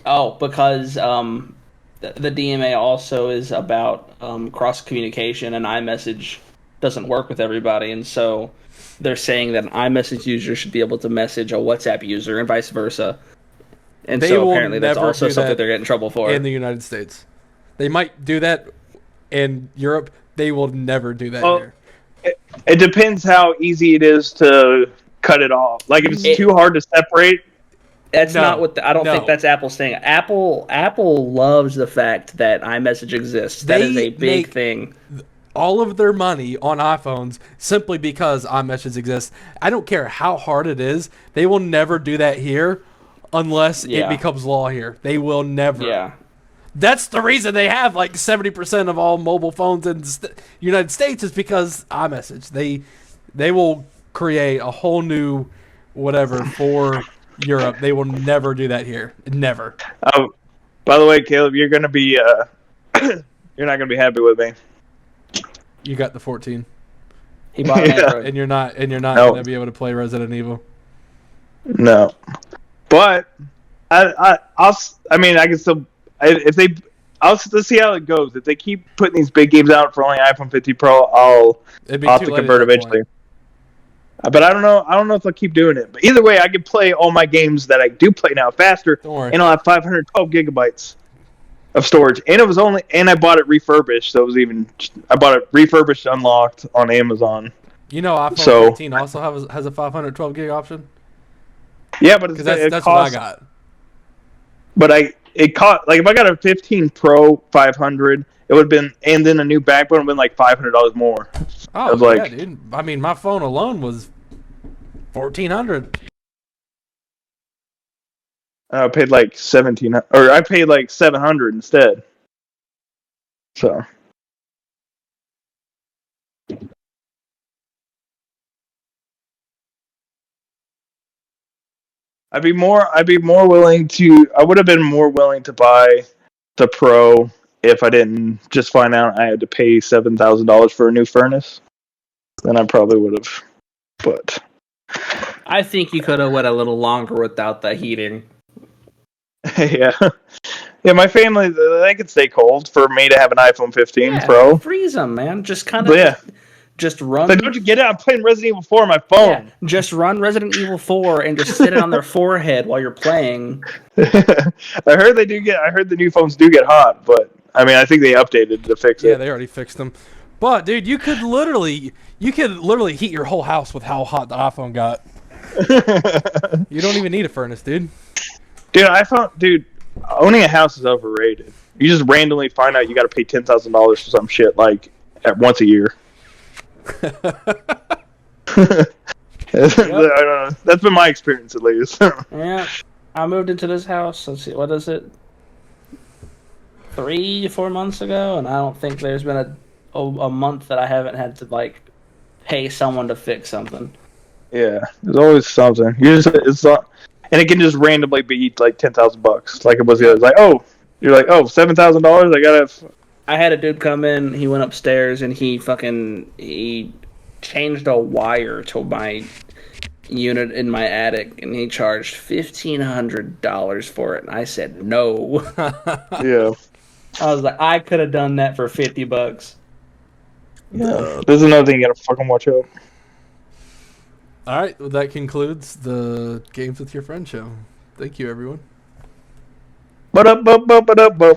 D: Oh, because the DMA also is about cross communication, and iMessage doesn't work with everybody, and so they're saying that an iMessage user should be able to message a WhatsApp user and vice versa. And so apparently that's also something they're getting in trouble for.
A: In the United States. They might do that in Europe. They will never do that
E: Well,
A: here.
E: It depends how easy it is to cut it off. Like if it's too hard to separate.
D: That's
A: No,
D: not what I don't
A: no.
D: think that's Apple's thing. Apple loves the fact that iMessage exists. That is a big thing.
A: All of their money on iPhones simply because iMessage exists. I don't care how hard it is. They will never do that here unless it becomes law here. They will never.
D: Yeah.
A: That's the reason they have like 70% of all mobile phones in the United States is because iMessage. They will create a whole new whatever for Europe. They will never do that here. Never.
E: By the way, Caleb, you're gonna be you're not gonna be happy with me.
A: You got the 14.
D: He bought an Android.
A: And you're not gonna be able to play Resident Evil.
E: No, but I can still let's see how it goes. If they keep putting these big games out for only iPhone 15 Pro, I'll have to convert eventually. But I don't know if I'll keep doing it. But either way, I can play all my games that I do play now faster, and I'll have 512 gigabytes of storage. And I bought it refurbished, so I bought it refurbished, unlocked on Amazon.
A: You know, iPhone 15 also has a 512 gig option.
E: Yeah, but
A: that's what I got.
E: But if I got a 15 Pro 500, it would have been, and then a new backbone would have been like $500 more.
A: Oh, yeah, dude. I mean, my phone alone was $1,400.
E: I paid like $1,700, or I paid like $700 instead. So. I would have been more willing to buy the Pro if I didn't just find out I had to pay $7,000 for a new furnace. Then I probably would have. But
D: I think you could have went a little longer without the heating.
E: yeah, my family, they could stay cold for me to have an iPhone 15 Pro.
D: Freeze them, man. Just kind of just run.
E: But don't you get it? I'm playing Resident Evil 4 on my phone.
D: Yeah, just run Resident Evil 4 and just sit it on their forehead while you're playing.
E: I heard the new phones do get hot, but I mean, I think they updated to fix it.
A: Yeah, they already fixed them. But dude, you could literally heat your whole house with how hot the iPhone got. You don't even need a furnace, dude.
E: Dude, owning a house is overrated. You just randomly find out you got to pay $10,000 for some shit like once a year. I don't know. That's been my experience at least.
D: Yeah, I moved into this house. Let's see, what is it? 3-4 months ago, and I don't think there's been a month that I haven't had to like pay someone to fix something.
E: Yeah, there's always something. It's not, and it can just randomly be like $10,000. Like it was the other. Like you're like $7,000.
D: I had a dude come in. He went upstairs and he changed a wire to my unit in my attic, and he charged $1,500 for it. And I said no.
E: Yeah.
D: I was like, I could have done that for $50.
E: Yeah. There's another thing you gotta fucking watch out.
A: All right, well, that concludes the Games with Your Friend show. Thank you, everyone.
E: Ba-da-ba-ba-ba-da-ba.